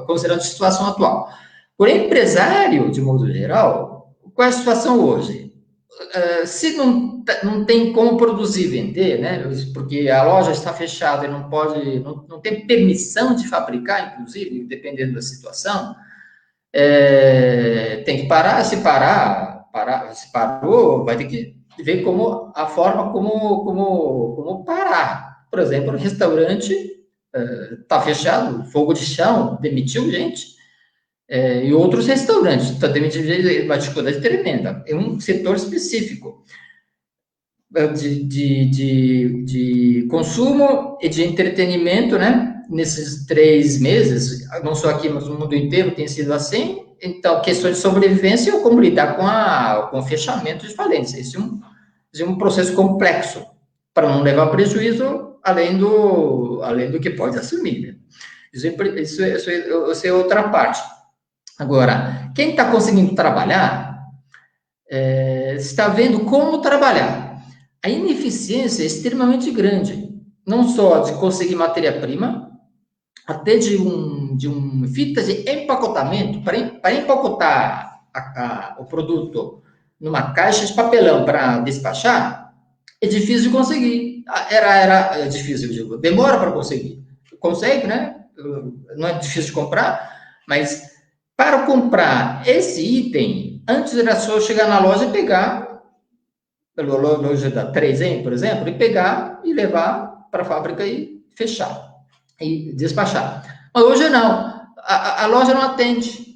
considerando a situação atual. Por empresário, de modo geral, qual é a situação hoje? Se não tem como produzir e vender, né? Porque a loja está fechada e não tem permissão de fabricar, inclusive, dependendo da situação, tem que parar. Se parou, vai ter que ver a forma como parar. Por exemplo, o restaurante está fechado, fogo de chão, demitiu gente. E outros restaurantes também tiveram uma dificuldade tremenda. É um setor específico de consumo e de entretenimento, né? Nesses 3 meses, não só aqui, mas no mundo inteiro tem sido assim. Então, questões de sobrevivência ou como lidar com o fechamento de falência. Esse é um processo complexo para não levar prejuízo além do que pode assumir, né? Isso é outra parte. Agora, quem está conseguindo trabalhar, está vendo como trabalhar. A ineficiência é extremamente grande, não só de conseguir matéria-prima, até de fita de empacotamento, para empacotar o produto numa caixa de papelão para despachar, é difícil de conseguir. Era difícil, eu digo, demora para conseguir. Consegue, né? Não é difícil de comprar, mas para comprar esse item, antes era só chegar na loja e pegar, pela loja da 3M, por exemplo, e pegar e levar para a fábrica e fechar, e despachar. Mas hoje não, a loja não atende.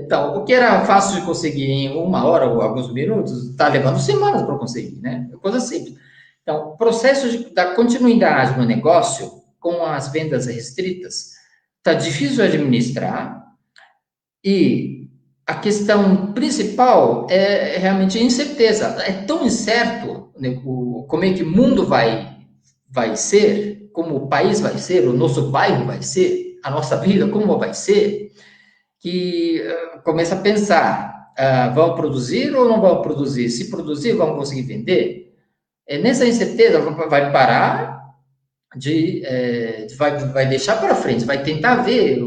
Então, o que era fácil de conseguir em 1 hora ou alguns minutos, está levando semanas para conseguir, né? É coisa simples. Então, o processo da continuidade no negócio, com as vendas restritas, está difícil de administrar, e a questão principal é realmente a incerteza. É tão incerto, como é que o mundo vai ser, como o país vai ser, o nosso bairro vai ser, a nossa vida, como vai ser, que começa a pensar, vão produzir ou não vão produzir? Se produzir, vão conseguir vender? Nessa incerteza, vai parar vai deixar para frente, vai tentar ver,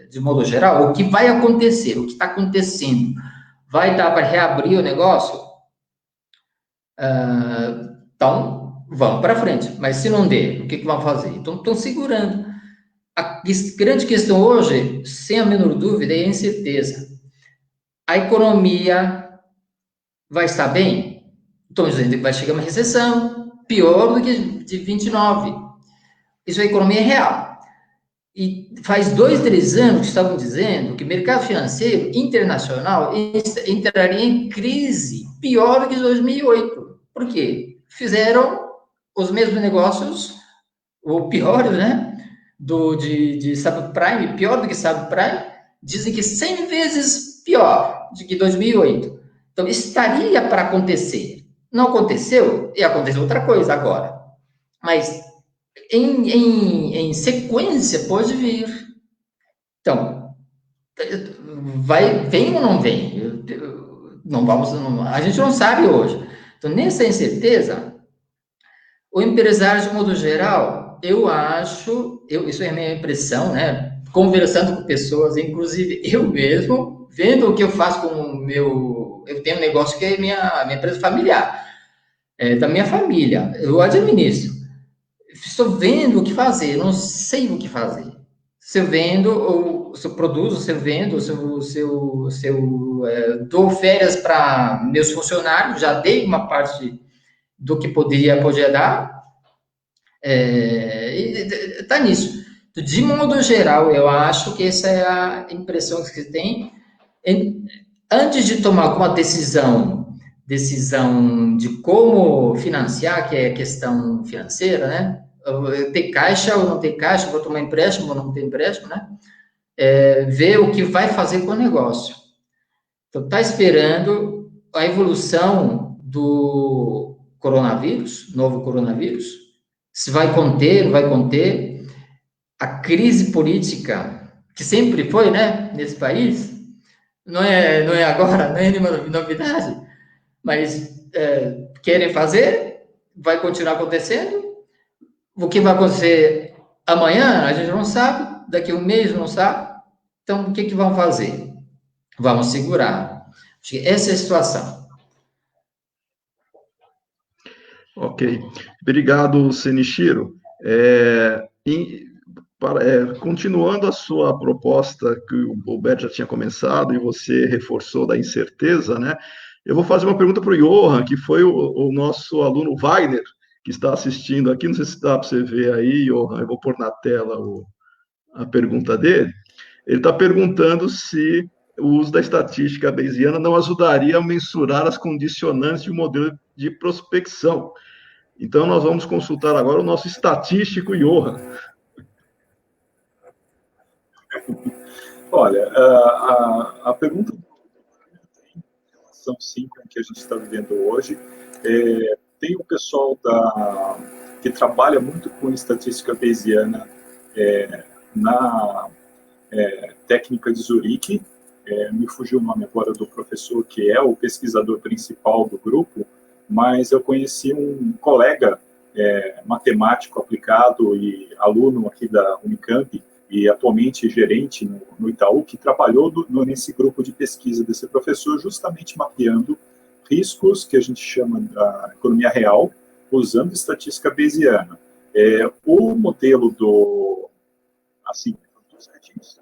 de modo geral, o que vai acontecer, o que está acontecendo. Vai dar para reabrir o negócio? Então, vamos para frente. Mas se não der, o que vão fazer? Então, estão segurando. A grande questão hoje, sem a menor dúvida, é a incerteza. A economia vai estar bem? Estão dizendo que vai chegar uma recessão, pior do que de 29. Isso é economia real. E faz 2, 3 anos que estavam dizendo que o mercado financeiro internacional entraria em crise pior do que 2008. Por quê? Fizeram os mesmos negócios, ou piores, né? De subprime, pior do que subprime, dizem que 100 vezes pior do que 2008. Então, estaria para acontecer. Não aconteceu, e aconteceu outra coisa agora. Mas, em sequência, pode vir. Então, vem ou não vem? A gente não sabe hoje. Então, nessa incerteza, o empresário, de modo geral, eu acho, isso é a minha impressão, né? Conversando com pessoas, inclusive eu mesmo, vendo o que eu faço com o meu... Eu tenho um negócio que é minha empresa familiar, da minha família, eu administro. Estou vendo o que fazer, não sei o que fazer. Se eu vendo, ou se eu produzo, se eu vendo, se eu dou férias para meus funcionários, já dei uma parte do que podia dar, está nisso. De modo geral, eu acho que essa é a impressão que se tem. Antes de tomar alguma decisão de como financiar, que é a questão financeira, né? Ter caixa ou não ter caixa, vou tomar empréstimo ou não ter empréstimo, né? Ver o que vai fazer com o negócio. Então, está esperando a evolução do coronavírus, novo coronavírus, se vai conter, não vai conter, a crise política, que sempre foi, né, nesse país, não é agora, não é nenhuma novidade, mas querem fazer, vai continuar acontecendo. O que vai acontecer amanhã, a gente não sabe, daqui a um mês não sabe. Então, o que vão fazer? Vamos segurar. Acho que essa é a situação. Ok. Obrigado, Senichiro. Continuando a sua proposta, que o Roberto já tinha começado e você reforçou da incerteza, né? Eu vou fazer uma pergunta para o Johan, que foi o nosso aluno Wagner, que está assistindo aqui. Não sei se dá para você ver aí, Johan, eu vou pôr na tela a pergunta dele. Ele está perguntando se o uso da estatística bayesiana não ajudaria a mensurar as condicionantes de um modelo de prospecção. Então, nós vamos consultar agora o nosso estatístico Johan. Olha, a pergunta tem relação sim com o que a gente está vivendo hoje. Tem o pessoal que trabalha muito com estatística bayesiana na técnica de Zurique. Me fugiu o nome agora do professor, que é o pesquisador principal do grupo, mas eu conheci um colega matemático aplicado e aluno aqui da Unicamp, e atualmente gerente no Itaú, que trabalhou nesse grupo de pesquisa desse professor, justamente mapeando riscos que a gente chama da economia real, usando estatística bayesiana. O modelo dos artigos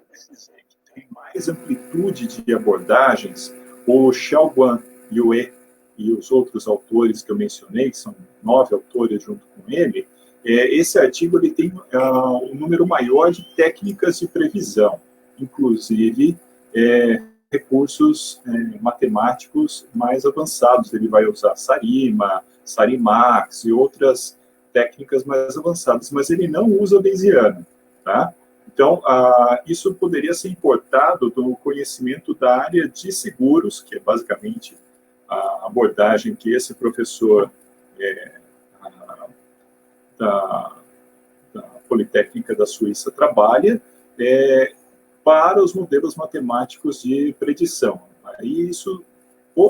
que tem mais amplitude de abordagens, o Xiaoguan Yue e os outros autores que eu mencionei, que são 9 autores junto com ele, esse artigo ele tem um número maior de técnicas de previsão, inclusive recursos matemáticos mais avançados. Ele vai usar Sarima, Sarimax e outras técnicas mais avançadas, mas ele não usa Bayesiano, tá? Então, isso poderia ser importado do conhecimento da área de seguros, que é basicamente a abordagem que esse professor da Politécnica da Suíça trabalha, para os modelos matemáticos de predição. E isso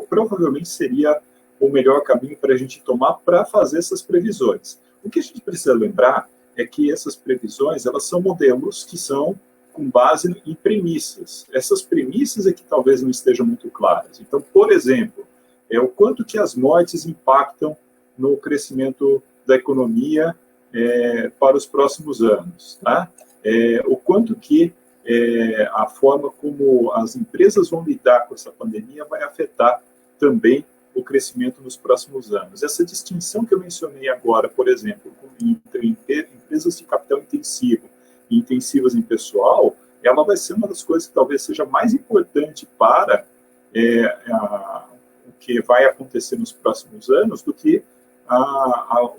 provavelmente seria o melhor caminho para a gente tomar para fazer essas previsões. O que a gente precisa lembrar é que essas previsões, elas são modelos que são com base em premissas. Essas premissas é que talvez não estejam muito claras. Então, por exemplo, o quanto que as mortes impactam no crescimento da economia para os próximos anos, tá? O quanto que a forma como as empresas vão lidar com essa pandemia vai afetar também o crescimento nos próximos anos. Essa distinção que eu mencionei agora, por exemplo, entre empresas de capital intensivo e intensivas em pessoal, ela vai ser uma das coisas que talvez seja mais importante para o que vai acontecer nos próximos anos do que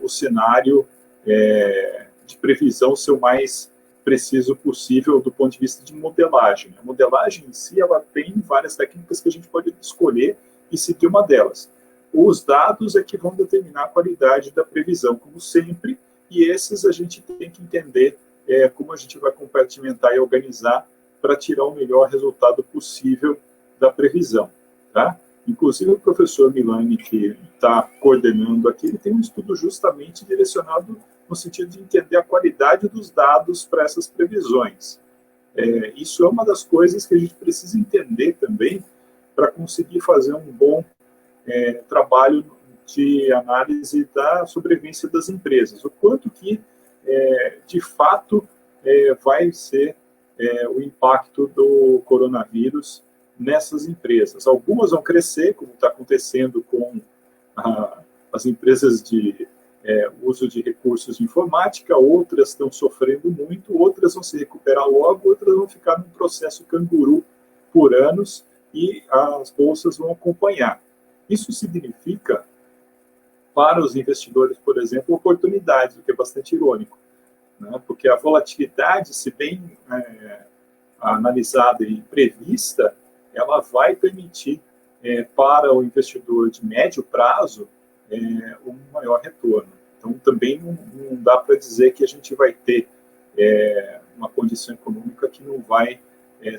o cenário de previsão ser o mais preciso possível do ponto de vista de modelagem. A modelagem em si, ela tem várias técnicas que a gente pode escolher e seguir uma delas. Os dados é que vão determinar a qualidade da previsão, como sempre, e esses a gente tem que entender como a gente vai compartimentar e organizar para tirar o melhor resultado possível da previsão, tá? Inclusive, o professor Milani, que está coordenando aqui, ele tem um estudo justamente direcionado no sentido de entender a qualidade dos dados para essas previsões. Isso é uma das coisas que a gente precisa entender também para conseguir fazer um bom trabalho de análise da sobrevivência das empresas. O quanto que, de fato, vai ser o impacto do coronavírus nessas empresas. Algumas vão crescer, como está acontecendo com as empresas de uso de recursos de informática, outras estão sofrendo muito, outras vão se recuperar logo, outras vão ficar num processo canguru por anos e as bolsas vão acompanhar. Isso significa, para os investidores, por exemplo, oportunidades, o que é bastante irônico, né? Porque a volatilidade, se bem analisada e prevista, ela vai permitir para o investidor de médio prazo um maior retorno. Então, também não dá para dizer que a gente vai ter uma condição econômica que não vai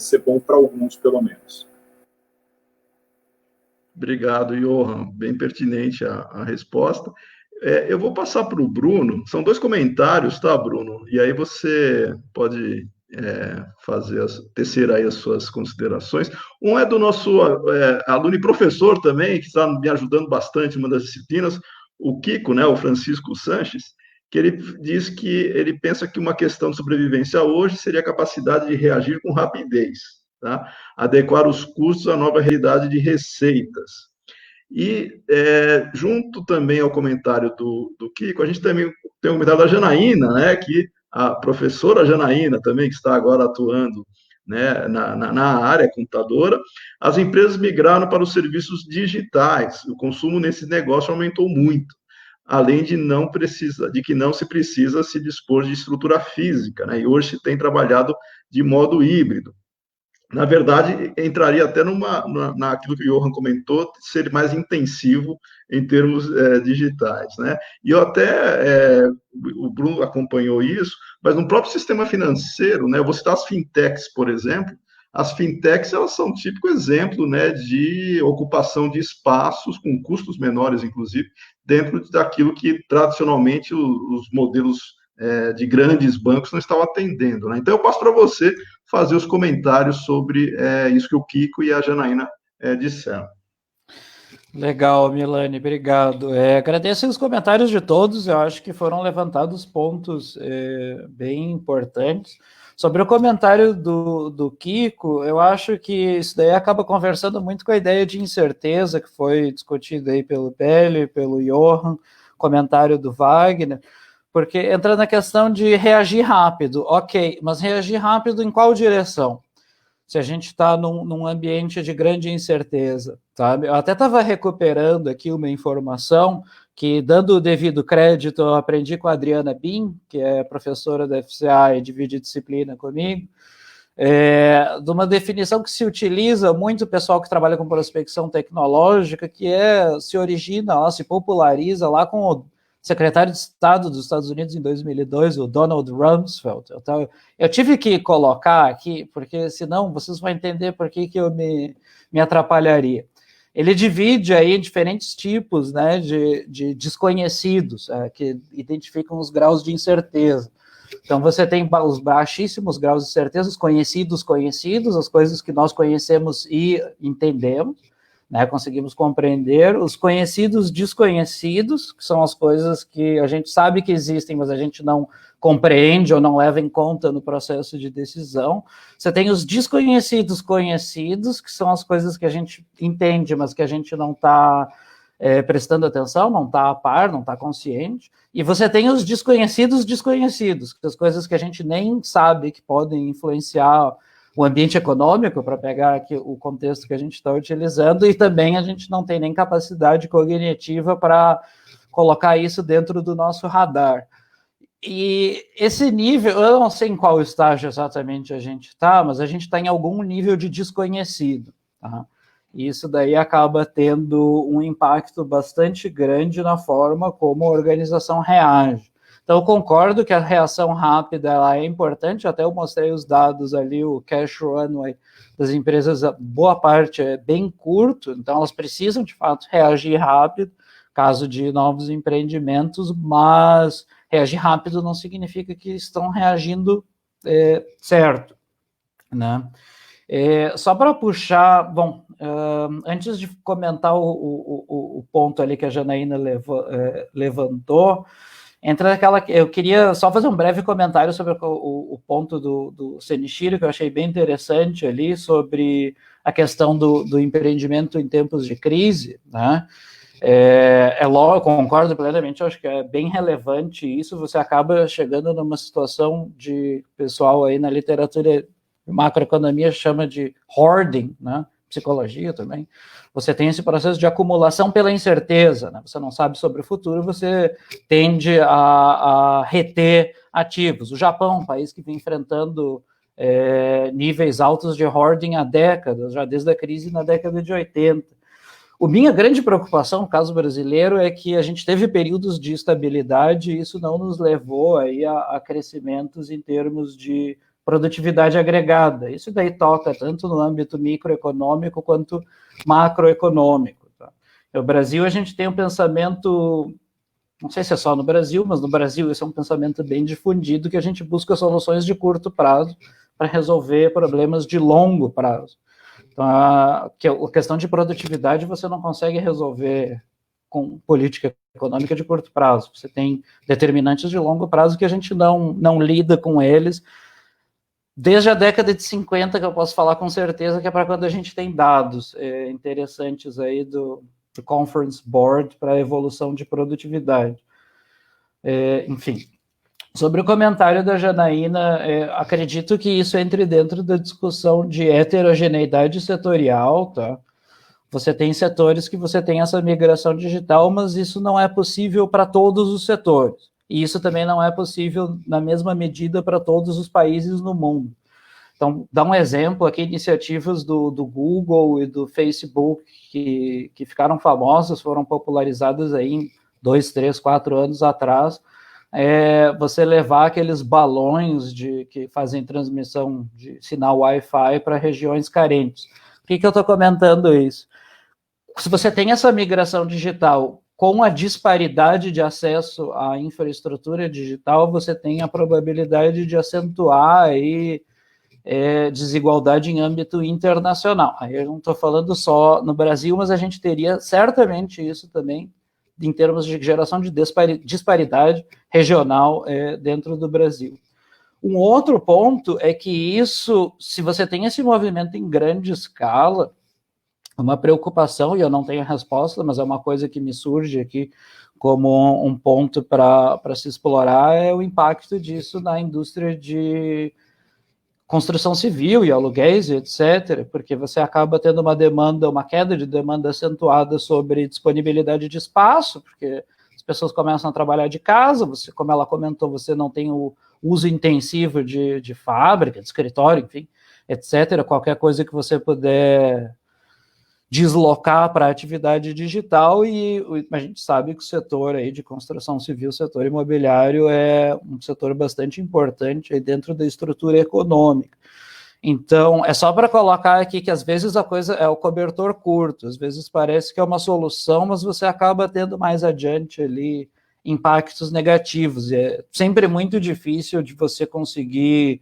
ser bom para alguns, pelo menos. Obrigado, Johan. Bem pertinente a resposta. Eu vou passar para o Bruno. São 2 comentários, tá, Bruno? E aí você pode tecer aí as suas considerações. Um é do nosso aluno e professor também, que está me ajudando bastante em uma das disciplinas, o Kiko, né, o Francisco Sanches, que ele diz que ele pensa que uma questão de sobrevivência hoje seria a capacidade de reagir com rapidez, tá? Adequar os custos à nova realidade de receitas. E, junto também ao comentário do Kiko, a gente também tem o comentário da Janaína, né, que a professora Janaína também, que está agora atuando, né, na área computadora, as empresas migraram para os serviços digitais, o consumo nesse negócio aumentou muito, além de que não se precisa se dispor de estrutura física, né, e hoje se tem trabalhado de modo híbrido. Na verdade, entraria até naquilo que o Johan comentou, ser mais intensivo em termos digitais, né? E eu até, o Bruno acompanhou isso, mas no próprio sistema financeiro, né? Eu vou citar as fintechs, por exemplo. As fintechs, elas são um típico exemplo, né, de ocupação de espaços com custos menores, inclusive, dentro daquilo que tradicionalmente os modelos de grandes bancos não estavam atendendo, né? Então, eu passo para você fazer os comentários sobre isso que o Kiko e a Janaína disseram. Legal, Milani, obrigado. Agradeço os comentários de todos, eu acho que foram levantados pontos bem importantes. Sobre o comentário do Kiko, eu acho que isso daí acaba conversando muito com a ideia de incerteza que foi discutida aí pelo Pele, pelo Johan, comentário do Wagner, porque entra na questão de reagir rápido, ok, mas reagir rápido em qual direção? Se a gente está num ambiente de grande incerteza, sabe? Eu até estava recuperando aqui uma informação que, dando o devido crédito, eu aprendi com a Adriana Bin, que é professora da FCA e divide disciplina comigo. de uma definição que se utiliza muito o pessoal que trabalha com prospecção tecnológica, que se populariza lá com o secretário de Estado dos Estados Unidos em 2002, o Donald Rumsfeld. Então, eu tive que colocar aqui, porque senão vocês vão entender por que eu me atrapalharia. Ele divide aí em diferentes tipos, né, de desconhecidos, que identificam os graus de incerteza. Então, você tem os baixíssimos graus de certeza, os conhecidos, as coisas que nós conhecemos e entendemos, né, conseguimos compreender, os conhecidos desconhecidos, que são as coisas que a gente sabe que existem, mas a gente não compreende ou não leva em conta no processo de decisão. Você tem os desconhecidos conhecidos, que são as coisas que a gente entende, mas que a gente não está prestando atenção, não está a par, não está consciente. E você tem os desconhecidos, que são as coisas que a gente nem sabe que podem influenciar o ambiente econômico, para pegar aqui o contexto que a gente está utilizando, e também a gente não tem nem capacidade cognitiva para colocar isso dentro do nosso radar. E esse nível, eu não sei em qual estágio exatamente a gente está, mas a gente está em algum nível de desconhecido, tá? E isso daí acaba tendo um impacto bastante grande na forma como a organização reage. Então, eu concordo que a reação rápida ela é importante, até eu mostrei os dados ali, o cash runway das empresas, boa parte é bem curto, então elas precisam, de fato, reagir rápido, caso de novos empreendimentos, mas reagir rápido não significa que estão reagindo certo, né? Só para puxar, bom, antes de comentar o ponto ali que a Janaína levantou, eu queria só fazer um breve comentário sobre o ponto do Senichiro, que eu achei bem interessante ali, sobre a questão do empreendimento em tempos de crise, né? Eu concordo plenamente, eu acho que é bem relevante isso, você acaba chegando numa situação de pessoal aí na literatura macroeconomia chama de hoarding, né? Psicologia também, você tem esse processo de acumulação pela incerteza, né? Você não sabe sobre o futuro, você tende a reter ativos. O Japão, um país que vem enfrentando níveis altos de hoarding há décadas, já desde a crise na década de 80. Minha grande preocupação, no caso brasileiro, é que a gente teve períodos de estabilidade e isso não nos levou aí a crescimentos em termos de produtividade agregada. Isso daí toca tanto no âmbito microeconômico quanto macroeconômico. Tá? No Brasil, a gente tem um pensamento, não sei se é só no Brasil, mas no Brasil esse é um pensamento bem difundido, que a gente busca soluções de curto prazo para resolver problemas de longo prazo. Então, a questão de produtividade você não consegue resolver com política econômica de curto prazo. Você tem determinantes de longo prazo que a gente não lida com eles. Desde a década de 50, que eu posso falar com certeza, que é para quando a gente tem dados interessantes aí do Conference Board para a evolução de produtividade. Enfim, sobre o comentário da Janaína, acredito que isso entre dentro da discussão de heterogeneidade setorial, tá? Você tem setores que você tem essa migração digital, mas isso não é possível para todos os setores. E isso também não é possível na mesma medida para todos os países no mundo. Então, dá um exemplo aqui, iniciativas do Google e do Facebook que ficaram famosas, foram popularizadas aí em 2, 3, 4 anos atrás, você levar aqueles balões que fazem transmissão de sinal Wi-Fi para regiões carentes. Por que eu estou comentando isso? Se você tem essa migração digital com a disparidade de acesso à infraestrutura digital, você tem a probabilidade de acentuar aí, desigualdade em âmbito internacional. Aí eu não estou falando só no Brasil, mas a gente teria certamente isso também em termos de geração de disparidade regional dentro do Brasil. Um outro ponto é que isso, se você tem esse movimento em grande escala, uma preocupação, e eu não tenho a resposta, mas é uma coisa que me surge aqui como um ponto para se explorar, é o impacto disso na indústria de construção civil e aluguéis, etc., porque você acaba tendo uma queda de demanda acentuada sobre disponibilidade de espaço, porque as pessoas começam a trabalhar de casa, como ela comentou, você não tem o uso intensivo de fábrica, de escritório, enfim, etc. Qualquer coisa que você puder deslocar para a atividade digital, e a gente sabe que o setor aí de construção civil, o setor imobiliário, é um setor bastante importante aí dentro da estrutura econômica. Então, é só para colocar aqui que às vezes a coisa é o cobertor curto, às vezes parece que é uma solução, mas você acaba tendo mais adiante ali impactos negativos. É sempre muito difícil de você conseguir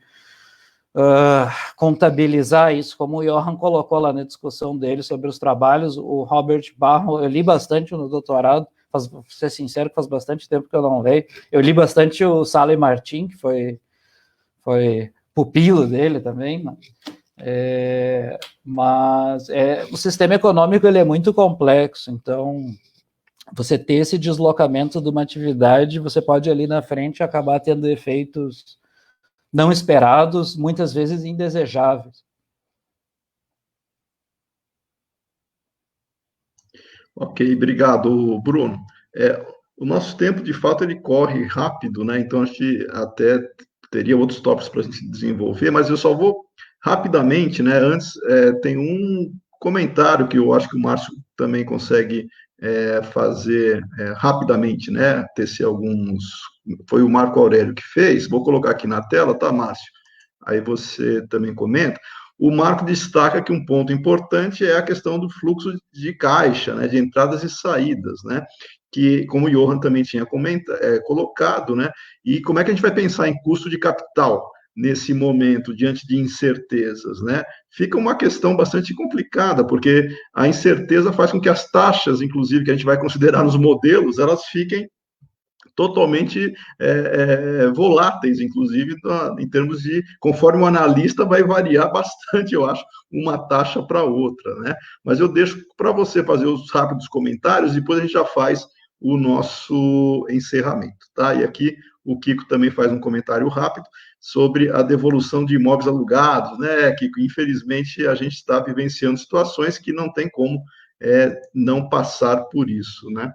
contabilizar isso, como o Johan colocou lá na discussão dele sobre os trabalhos. O Robert Barro, eu li bastante no doutorado, vou ser sincero que faz bastante tempo que eu não leio, eu li bastante o Sally Martin, que foi pupilo dele também, né? Mas o sistema econômico ele é muito complexo, então você ter esse deslocamento de uma atividade, você pode ali na frente acabar tendo efeitos não esperados, muitas vezes indesejáveis. Ok, obrigado, Bruno. O nosso tempo, de fato, ele corre rápido, né? Então, acho que até teria outros tópicos para a gente desenvolver, mas eu só vou rapidamente, né? Antes, tem um comentário que eu acho que o Márcio também consegue fazer rapidamente, né? Tecer alguns. Foi o Marco Aurélio que fez, vou colocar aqui na tela, tá, Márcio? Aí você também comenta. O Marco destaca que um ponto importante é a questão do fluxo de caixa, né, de entradas e saídas, né, que, como o Johan também tinha colocado, né, e como é que a gente vai pensar em custo de capital nesse momento, diante de incertezas, né? Fica uma questão bastante complicada, porque a incerteza faz com que as taxas, inclusive, que a gente vai considerar nos modelos, elas fiquem totalmente voláteis, inclusive, em termos de, conforme o analista, vai variar bastante, eu acho, uma taxa para outra, né? Mas eu deixo para você fazer os rápidos comentários, e depois a gente já faz o nosso encerramento, tá? E aqui o Kiko também faz um comentário rápido sobre a devolução de imóveis alugados, né, Kiko? Infelizmente, a gente está vivenciando situações que não tem como não passar por isso, né?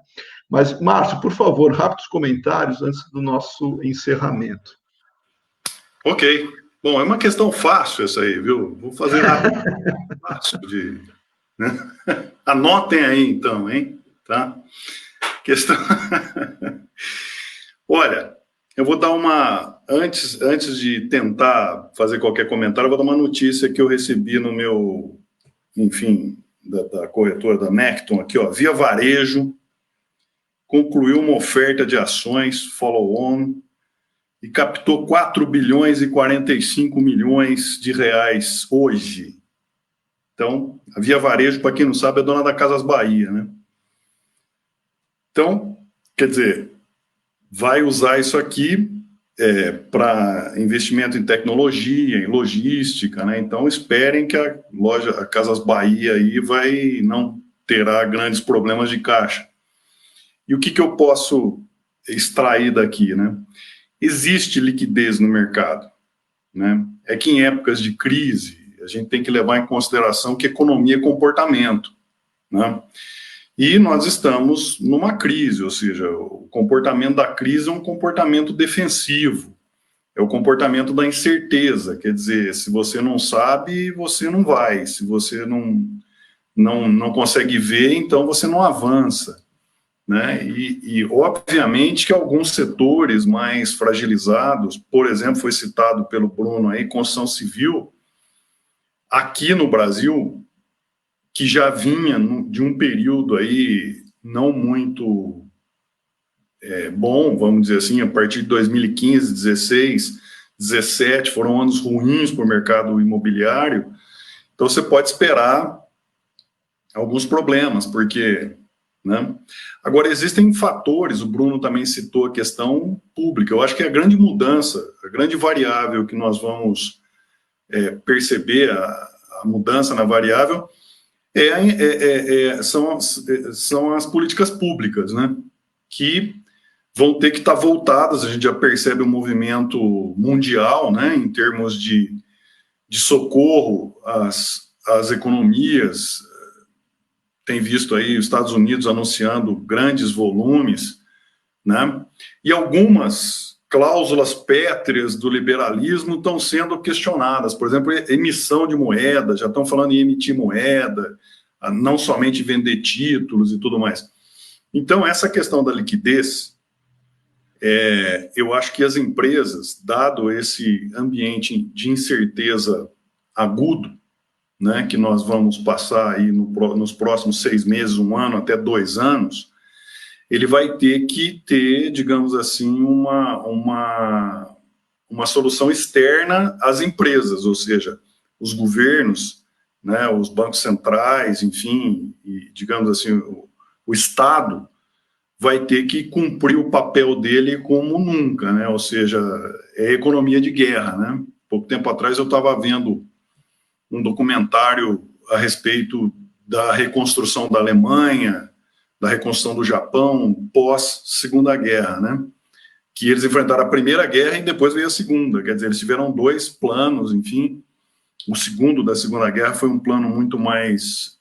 Mas, Márcio, por favor, rápidos comentários antes do nosso encerramento. Ok. Bom, é uma questão fácil essa aí, viu? Vou fazer rápido. Fácil de... né? Anotem aí, então, hein? Tá? Questão... Olha, eu vou dar uma... Antes de tentar fazer qualquer comentário, eu vou dar uma notícia que eu recebi no meu... Enfim, da corretora da Necton, aqui, ó. Via Varejo concluiu uma oferta de ações follow-on e captou 4 bilhões e 45 milhões de reais hoje. Então, a Via Varejo, para quem não sabe, é dona da Casas Bahia, né? Então, quer dizer, vai usar isso aqui para investimento em tecnologia, em logística, né? Então, esperem que a Casas Bahia aí não terá grandes problemas de caixa. E o que eu posso extrair daqui, né? Existe liquidez no mercado, né? É que em épocas de crise, a gente tem que levar em consideração que economia é comportamento, né? E nós estamos numa crise, ou seja, o comportamento da crise é um comportamento defensivo, é o comportamento da incerteza, quer dizer, se você não sabe, você não vai, se você não consegue ver, então você não avança, né? E obviamente que alguns setores mais fragilizados, por exemplo, foi citado pelo Bruno aí, construção civil, aqui no Brasil, que já vinha de um período aí não muito bom, vamos dizer assim, a partir de 2015, 16, 17, foram anos ruins para o mercado imobiliário, então você pode esperar alguns problemas, porque... né? Agora, existem fatores, o Bruno também citou a questão pública, eu acho que a grande mudança, a grande variável que nós vamos perceber, a mudança na variável, são as políticas públicas, né? Que vão ter que estar voltadas, a gente já percebe um movimento mundial, né, em termos de socorro às economias. Tem visto aí os Estados Unidos anunciando grandes volumes, né? E algumas cláusulas pétreas do liberalismo estão sendo questionadas. Por exemplo, emissão de moeda, já estão falando em emitir moeda, não somente vender títulos e tudo mais. Então, essa questão da liquidez, eu acho que as empresas, dado esse ambiente de incerteza agudo, né, que nós vamos passar aí nos próximos 6 meses, 1 ano, até 2 anos, ele vai ter que ter, digamos assim, uma solução externa às empresas, ou seja, os governos, né, os bancos centrais, enfim, e, digamos assim, o Estado vai ter que cumprir o papel dele como nunca, né, ou seja, é economia de guerra, né. Pouco tempo atrás eu estava vendo um documentário a respeito da reconstrução da Alemanha, da reconstrução do Japão pós-Segunda Guerra, né? Que eles enfrentaram a Primeira Guerra e depois veio a Segunda, quer dizer, eles tiveram 2 planos, enfim. O segundo da Segunda Guerra foi um plano muito mais,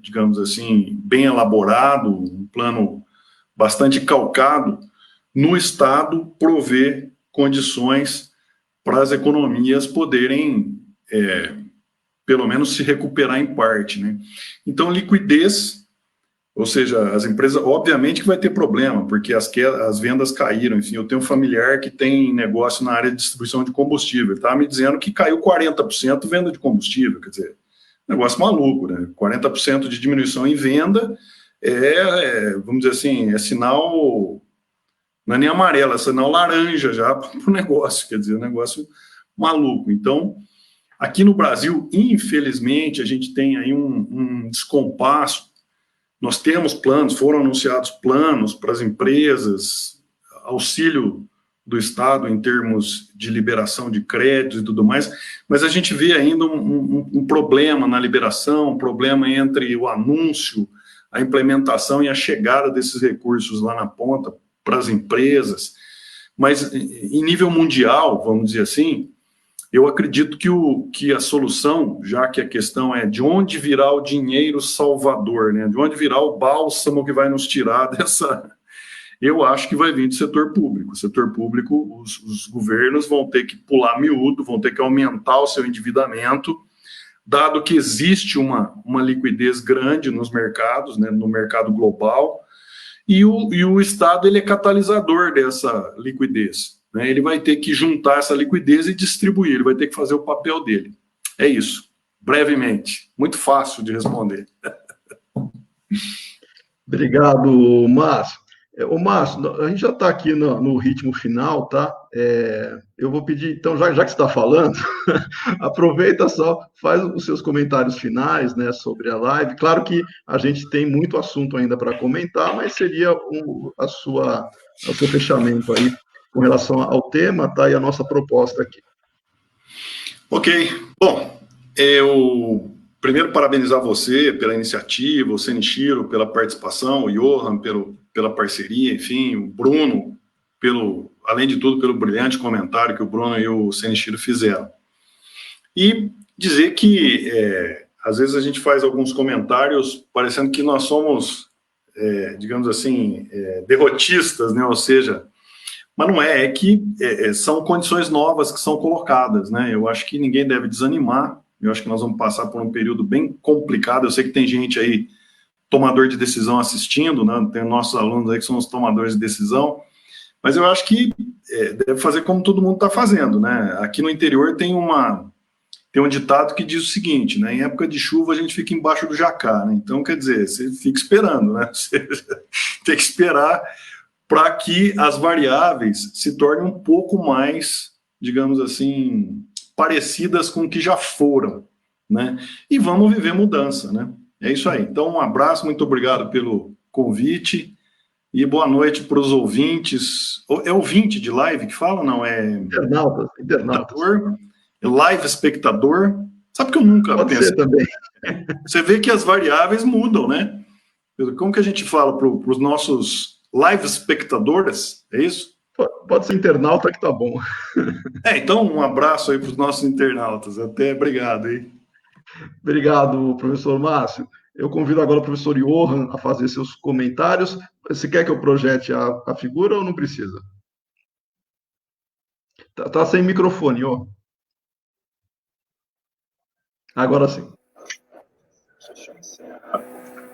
digamos assim, bem elaborado, um plano bastante calcado no Estado prover condições para as economias poderem, pelo menos, se recuperar em parte, né? Então, liquidez, ou seja, as empresas, obviamente que vai ter problema, porque as vendas caíram, enfim, eu tenho um familiar que tem negócio na área de distribuição de combustível, ele estava me dizendo que caiu 40% venda de combustível, quer dizer, negócio maluco, né? 40% de diminuição em venda vamos dizer assim, é sinal, não é nem amarelo, é sinal laranja já para o negócio, quer dizer, um negócio maluco. Então, aqui no Brasil, infelizmente, a gente tem aí um descompasso. Nós temos planos, foram anunciados planos para as empresas, auxílio do Estado em termos de liberação de créditos e tudo mais, mas a gente vê ainda um problema na liberação, um problema entre o anúncio, a implementação e a chegada desses recursos lá na ponta para as empresas. Mas, em nível mundial, vamos dizer assim, eu acredito que a solução, já que a questão é de onde virá o dinheiro salvador, né? De onde virá o bálsamo que vai nos tirar dessa... Eu acho que vai vir do setor público. O setor público, os governos vão ter que pular miúdo, vão ter que aumentar o seu endividamento, dado que existe uma liquidez grande nos mercados, né? No mercado global, e o Estado ele é catalisador dessa liquidez. Ele vai ter que juntar essa liquidez e distribuir, ele vai ter que fazer o papel dele. É isso, brevemente. Muito fácil de responder. Obrigado, Márcio. Ô, Márcio, a gente já está aqui no ritmo final, tá? Eu vou pedir, então, já que você está falando, aproveita só, faz os seus comentários finais, né, sobre a live. Claro que a gente tem muito assunto ainda para comentar, mas seria o seu fechamento aí com relação ao tema, tá? E a nossa proposta aqui. Ok. Bom, eu primeiro parabenizar você pela iniciativa, o Senichiro pela participação, o Johan pela parceria, enfim, o Bruno, além de tudo, pelo brilhante comentário que o Bruno e o Senichiro fizeram. E dizer que, às vezes, a gente faz alguns comentários parecendo que nós somos, digamos assim, derrotistas, né? Ou seja, mas não é que são condições novas que são colocadas, né? Eu acho que ninguém deve desanimar, eu acho que nós vamos passar por um período bem complicado, eu sei que tem gente aí, tomador de decisão assistindo, né? Tem nossos alunos aí que são os tomadores de decisão, mas eu acho que deve fazer como todo mundo está fazendo, né? Aqui no interior tem um ditado que diz o seguinte, né? Em época de chuva a gente fica embaixo do jacá, né? Então, quer dizer, você fica esperando, né? Você tem que esperar para que as variáveis se tornem um pouco mais, digamos assim, parecidas com o que já foram, né? E vamos viver mudança, né? É isso aí. Então, um abraço, muito obrigado pelo convite e boa noite para os ouvintes. É ouvinte de live que fala? Não, Internautas. Espectador, live espectador. Sabe que eu nunca Pode pensei... ser também. Você vê que as variáveis mudam, né? Como que a gente fala para os nossos live espectadores? É isso? Pode ser internauta que tá bom. Então um abraço aí para os nossos internautas. Obrigado aí. Obrigado, professor Márcio. Eu convido agora o professor Johan a fazer seus comentários. Você quer que eu projete a figura ou não precisa? Tá sem microfone, ó. Agora sim.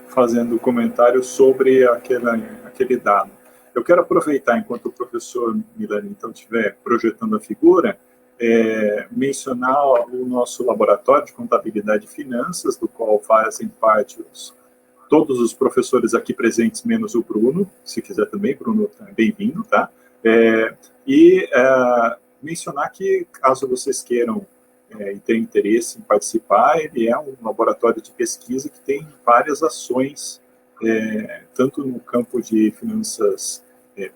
Fazendo comentário sobre aquele dado. Eu quero aproveitar, enquanto o professor Milani então estiver projetando a figura, mencionar o nosso laboratório de contabilidade e finanças, do qual fazem parte todos os professores aqui presentes, menos o Bruno, se quiser também, Bruno, bem-vindo, tá? Mencionar que, caso vocês queiram e tenham interesse em participar, ele é um laboratório de pesquisa que tem várias ações, tanto no campo de finanças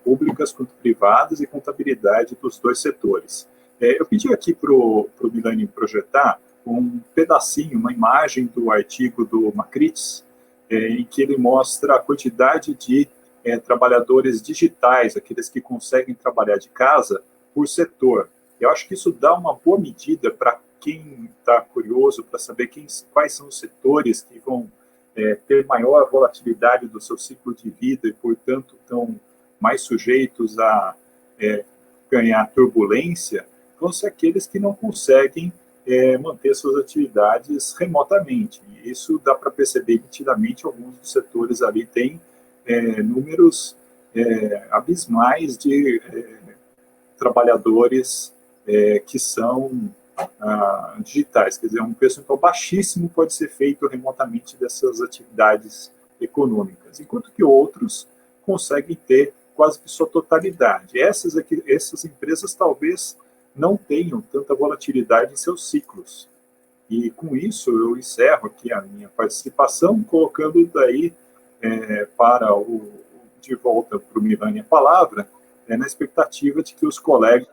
públicas quanto privadas e contabilidade dos dois setores. Eu pedi aqui para o Milani projetar um pedacinho, uma imagem do artigo do Macrites, em que ele mostra a quantidade de trabalhadores digitais, aqueles que conseguem trabalhar de casa, por setor. Eu acho que isso dá uma boa medida para quem está curioso para saber quais são os setores que vão ter maior volatilidade do seu ciclo de vida e, portanto, estão mais sujeitos a ganhar turbulência, vão ser aqueles que não conseguem manter suas atividades remotamente. E isso dá para perceber nitidamente. Alguns dos setores ali têm números abismais de trabalhadores que são digitais, quer dizer, um percentual baixíssimo pode ser feito remotamente dessas atividades econômicas, enquanto que outros conseguem ter quase que sua totalidade. Essas empresas talvez não tenham tanta volatilidade em seus ciclos. E com isso eu encerro aqui a minha participação, colocando daí de volta para o Milani a palavra, na expectativa de que os colegas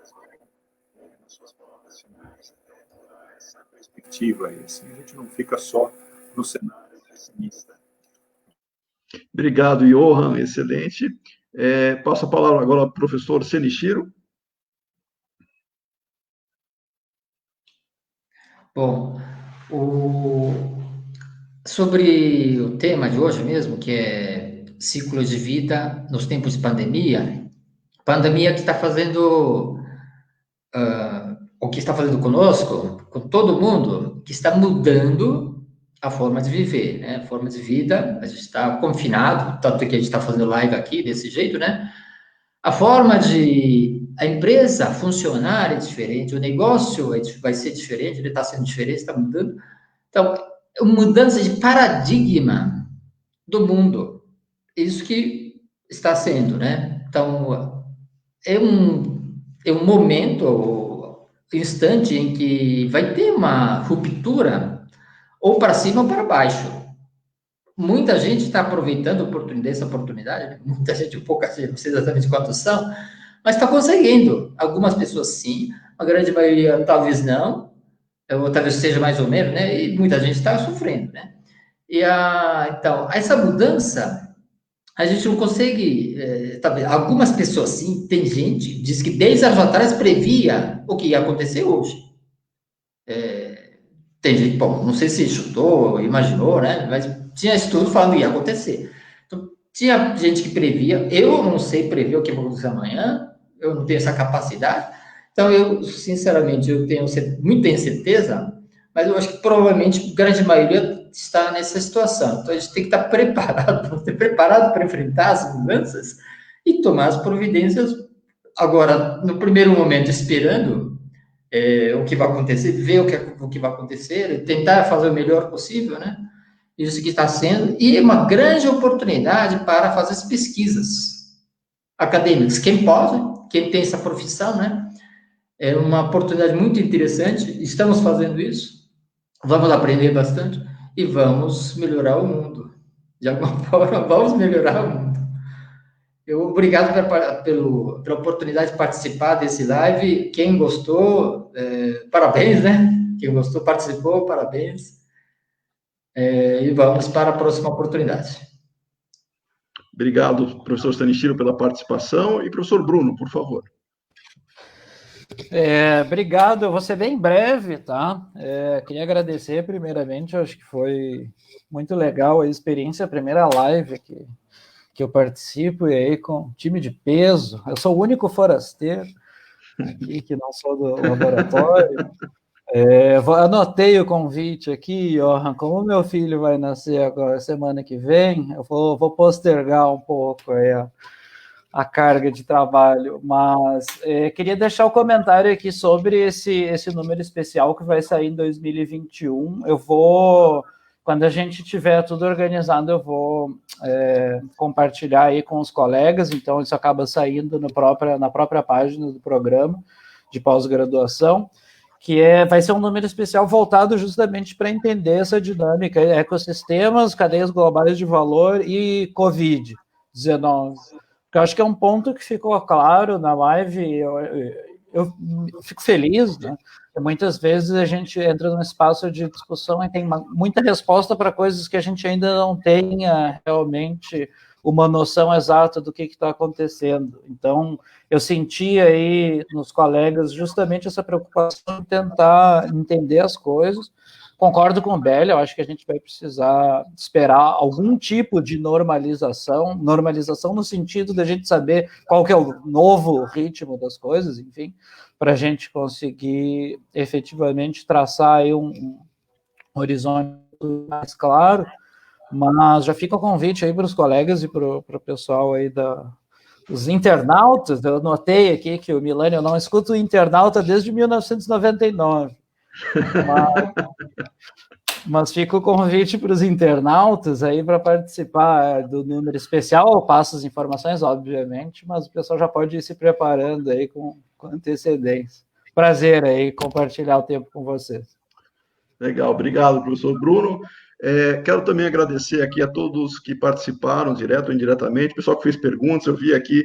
suas palavras finais, essa perspectiva aí, assim, a gente não fica só no cenário pessimista. Obrigado, Johan, excelente. Passo a palavra agora ao professor Senichiro. Bom, sobre o tema de hoje mesmo, que é ciclo de vida nos tempos de pandemia que está fazendo o que está fazendo conosco, com todo mundo, que está mudando a forma de viver, né? A forma de vida, a gente está confinado, tanto que a gente está fazendo live aqui desse jeito, né? A forma de a empresa funcionar é diferente, o negócio vai ser diferente, ele está sendo diferente, está mudando. Então, mudança de paradigma do mundo, isso que está sendo, né? Então, é um momento, instante em que vai ter uma ruptura ou para cima ou para baixo. Muita gente está aproveitando essa oportunidade, muita gente, pouca gente, não sei exatamente quantos são, mas está conseguindo. Algumas pessoas sim, a grande maioria talvez não, ou talvez seja mais ou menos, né? E muita gente está sofrendo, né? Então, essa mudança a gente não consegue, algumas pessoas sim, tem gente, diz que 10 anos atrás previa o que ia acontecer hoje. Tem gente, bom, não sei se chutou, imaginou, né, mas tinha estudo falando que ia acontecer. Então, tinha gente que previa, eu não sei prever o que vai acontecer amanhã, eu não tenho essa capacidade, então eu, sinceramente, eu tenho muita incerteza, mas eu acho que provavelmente a grande maioria está nessa situação. Então, a gente tem que estar preparado para enfrentar as mudanças e tomar as providências. Agora, no primeiro momento, esperando o que vai acontecer, ver o que vai acontecer, tentar fazer o melhor possível, né? Isso que está sendo, e uma grande oportunidade para fazer as pesquisas acadêmicas. Quem pode, quem tem essa profissão, né? É uma oportunidade muito interessante, estamos fazendo isso, vamos aprender bastante e vamos melhorar o mundo. De alguma forma, vamos melhorar o mundo. Obrigado pela oportunidade de participar desse live. Quem gostou, parabéns, né? Quem gostou, participou, parabéns. E vamos para a próxima oportunidade. Obrigado, professor Stanichiro, pela participação. E professor Bruno, por favor. Obrigado, eu vou ser bem breve, tá? Queria agradecer, primeiramente, acho que foi muito legal a experiência, a primeira live que eu participo, e aí com time de peso. Eu sou o único forasteiro, aqui, que não sou do laboratório. Anotei o convite aqui, Johan. Como meu filho vai nascer agora semana que vem, eu vou postergar um pouco aí a carga de trabalho, mas queria deixar o comentário aqui sobre esse número especial que vai sair em 2021. Quando a gente tiver tudo organizado, eu vou compartilhar aí com os colegas, então isso acaba saindo na própria página do programa de pós-graduação, que vai ser um número especial voltado justamente para entender essa dinâmica, ecossistemas, cadeias globais de valor e Covid-19. Eu acho que é um ponto que ficou claro na live, eu fico feliz, né? Muitas vezes a gente entra num espaço de discussão e tem muita resposta para coisas que a gente ainda não tenha realmente uma noção exata do que está acontecendo. Então, eu senti aí nos colegas justamente essa preocupação de tentar entender as coisas. Concordo com o Belli, eu acho que a gente vai precisar esperar algum tipo de normalização no sentido da gente saber qual que é o novo ritmo das coisas, enfim, para a gente conseguir efetivamente traçar aí um horizonte mais claro, mas já fica o convite aí para os colegas e para o pessoal aí os internautas. Eu notei aqui que o Milani, eu não escuto o internauta desde 1999, mas fica o convite para os internautas aí para participar do número especial. Eu passo as informações, obviamente, mas o pessoal já pode ir se preparando aí com antecedência. Prazer aí compartilhar o tempo com vocês. Legal, obrigado, professor Bruno. Quero também agradecer aqui a todos que participaram, direto ou indiretamente, o pessoal que fez perguntas. Eu vi aqui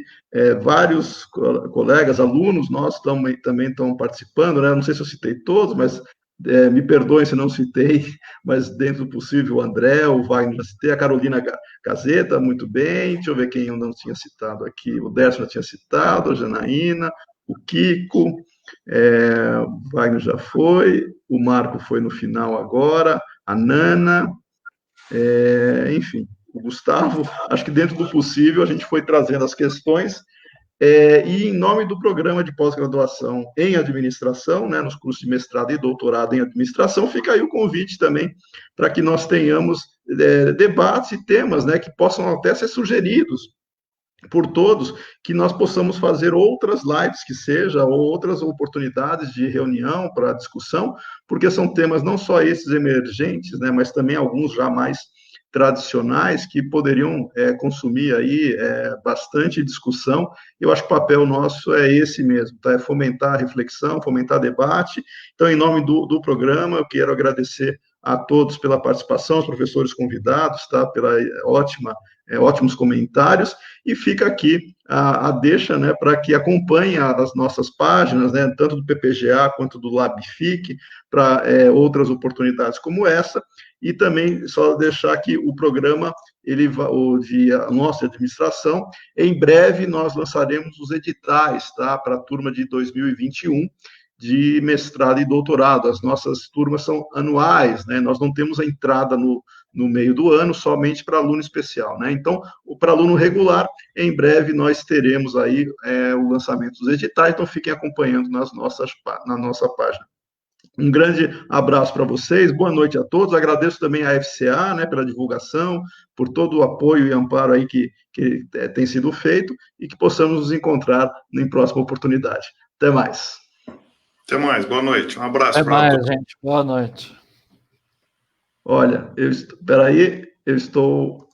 vários colegas, alunos nossos também estão participando, né? Não sei se eu citei todos, mas me perdoem se não citei, mas dentro do possível, o André, o Wagner já citei, a Carolina Gazeta, muito bem. Deixa eu ver quem eu não tinha citado aqui. O Décio já tinha citado, a Janaína, o Kiko, o Wagner já foi, o Marco foi no final agora, a Nana, enfim, o Gustavo. Acho que dentro do possível a gente foi trazendo as questões, e em nome do programa de pós-graduação em administração, né, nos cursos de mestrado e doutorado em administração, fica aí o convite também para que nós tenhamos debates e temas, né, que possam até ser sugeridos por todos, que nós possamos fazer outras lives, que seja, ou outras oportunidades de reunião para discussão, porque são temas não só esses emergentes, né, mas também alguns já mais tradicionais que poderiam consumir aí bastante discussão. Eu acho que o papel nosso é esse mesmo, tá? É fomentar a reflexão, fomentar debate. Então, em nome do programa, eu quero agradecer a todos pela participação, os professores convidados, tá? Pela ótimos comentários, e fica aqui a deixa, né, para que acompanhe as nossas páginas, né, tanto do PPGA quanto do LabFIC, para outras oportunidades como essa, e também só deixar que o programa, o de nossa administração, em breve nós lançaremos os editais, tá, para a turma de 2021, de mestrado e doutorado. As nossas turmas são anuais, né? Nós não temos a entrada no meio do ano somente para aluno especial, né? Então, para aluno regular, em breve nós teremos aí o lançamento dos editais, então fiquem acompanhando na nossa página. Um grande abraço para vocês, boa noite a todos. Agradeço também à FCA, né, pela divulgação, por todo o apoio e amparo aí que tem sido feito, e que possamos nos encontrar em próxima oportunidade. Até mais. Até mais, boa noite. Um abraço para todos. Até mais, gente. Boa noite. Olha, espera aí, eu estou...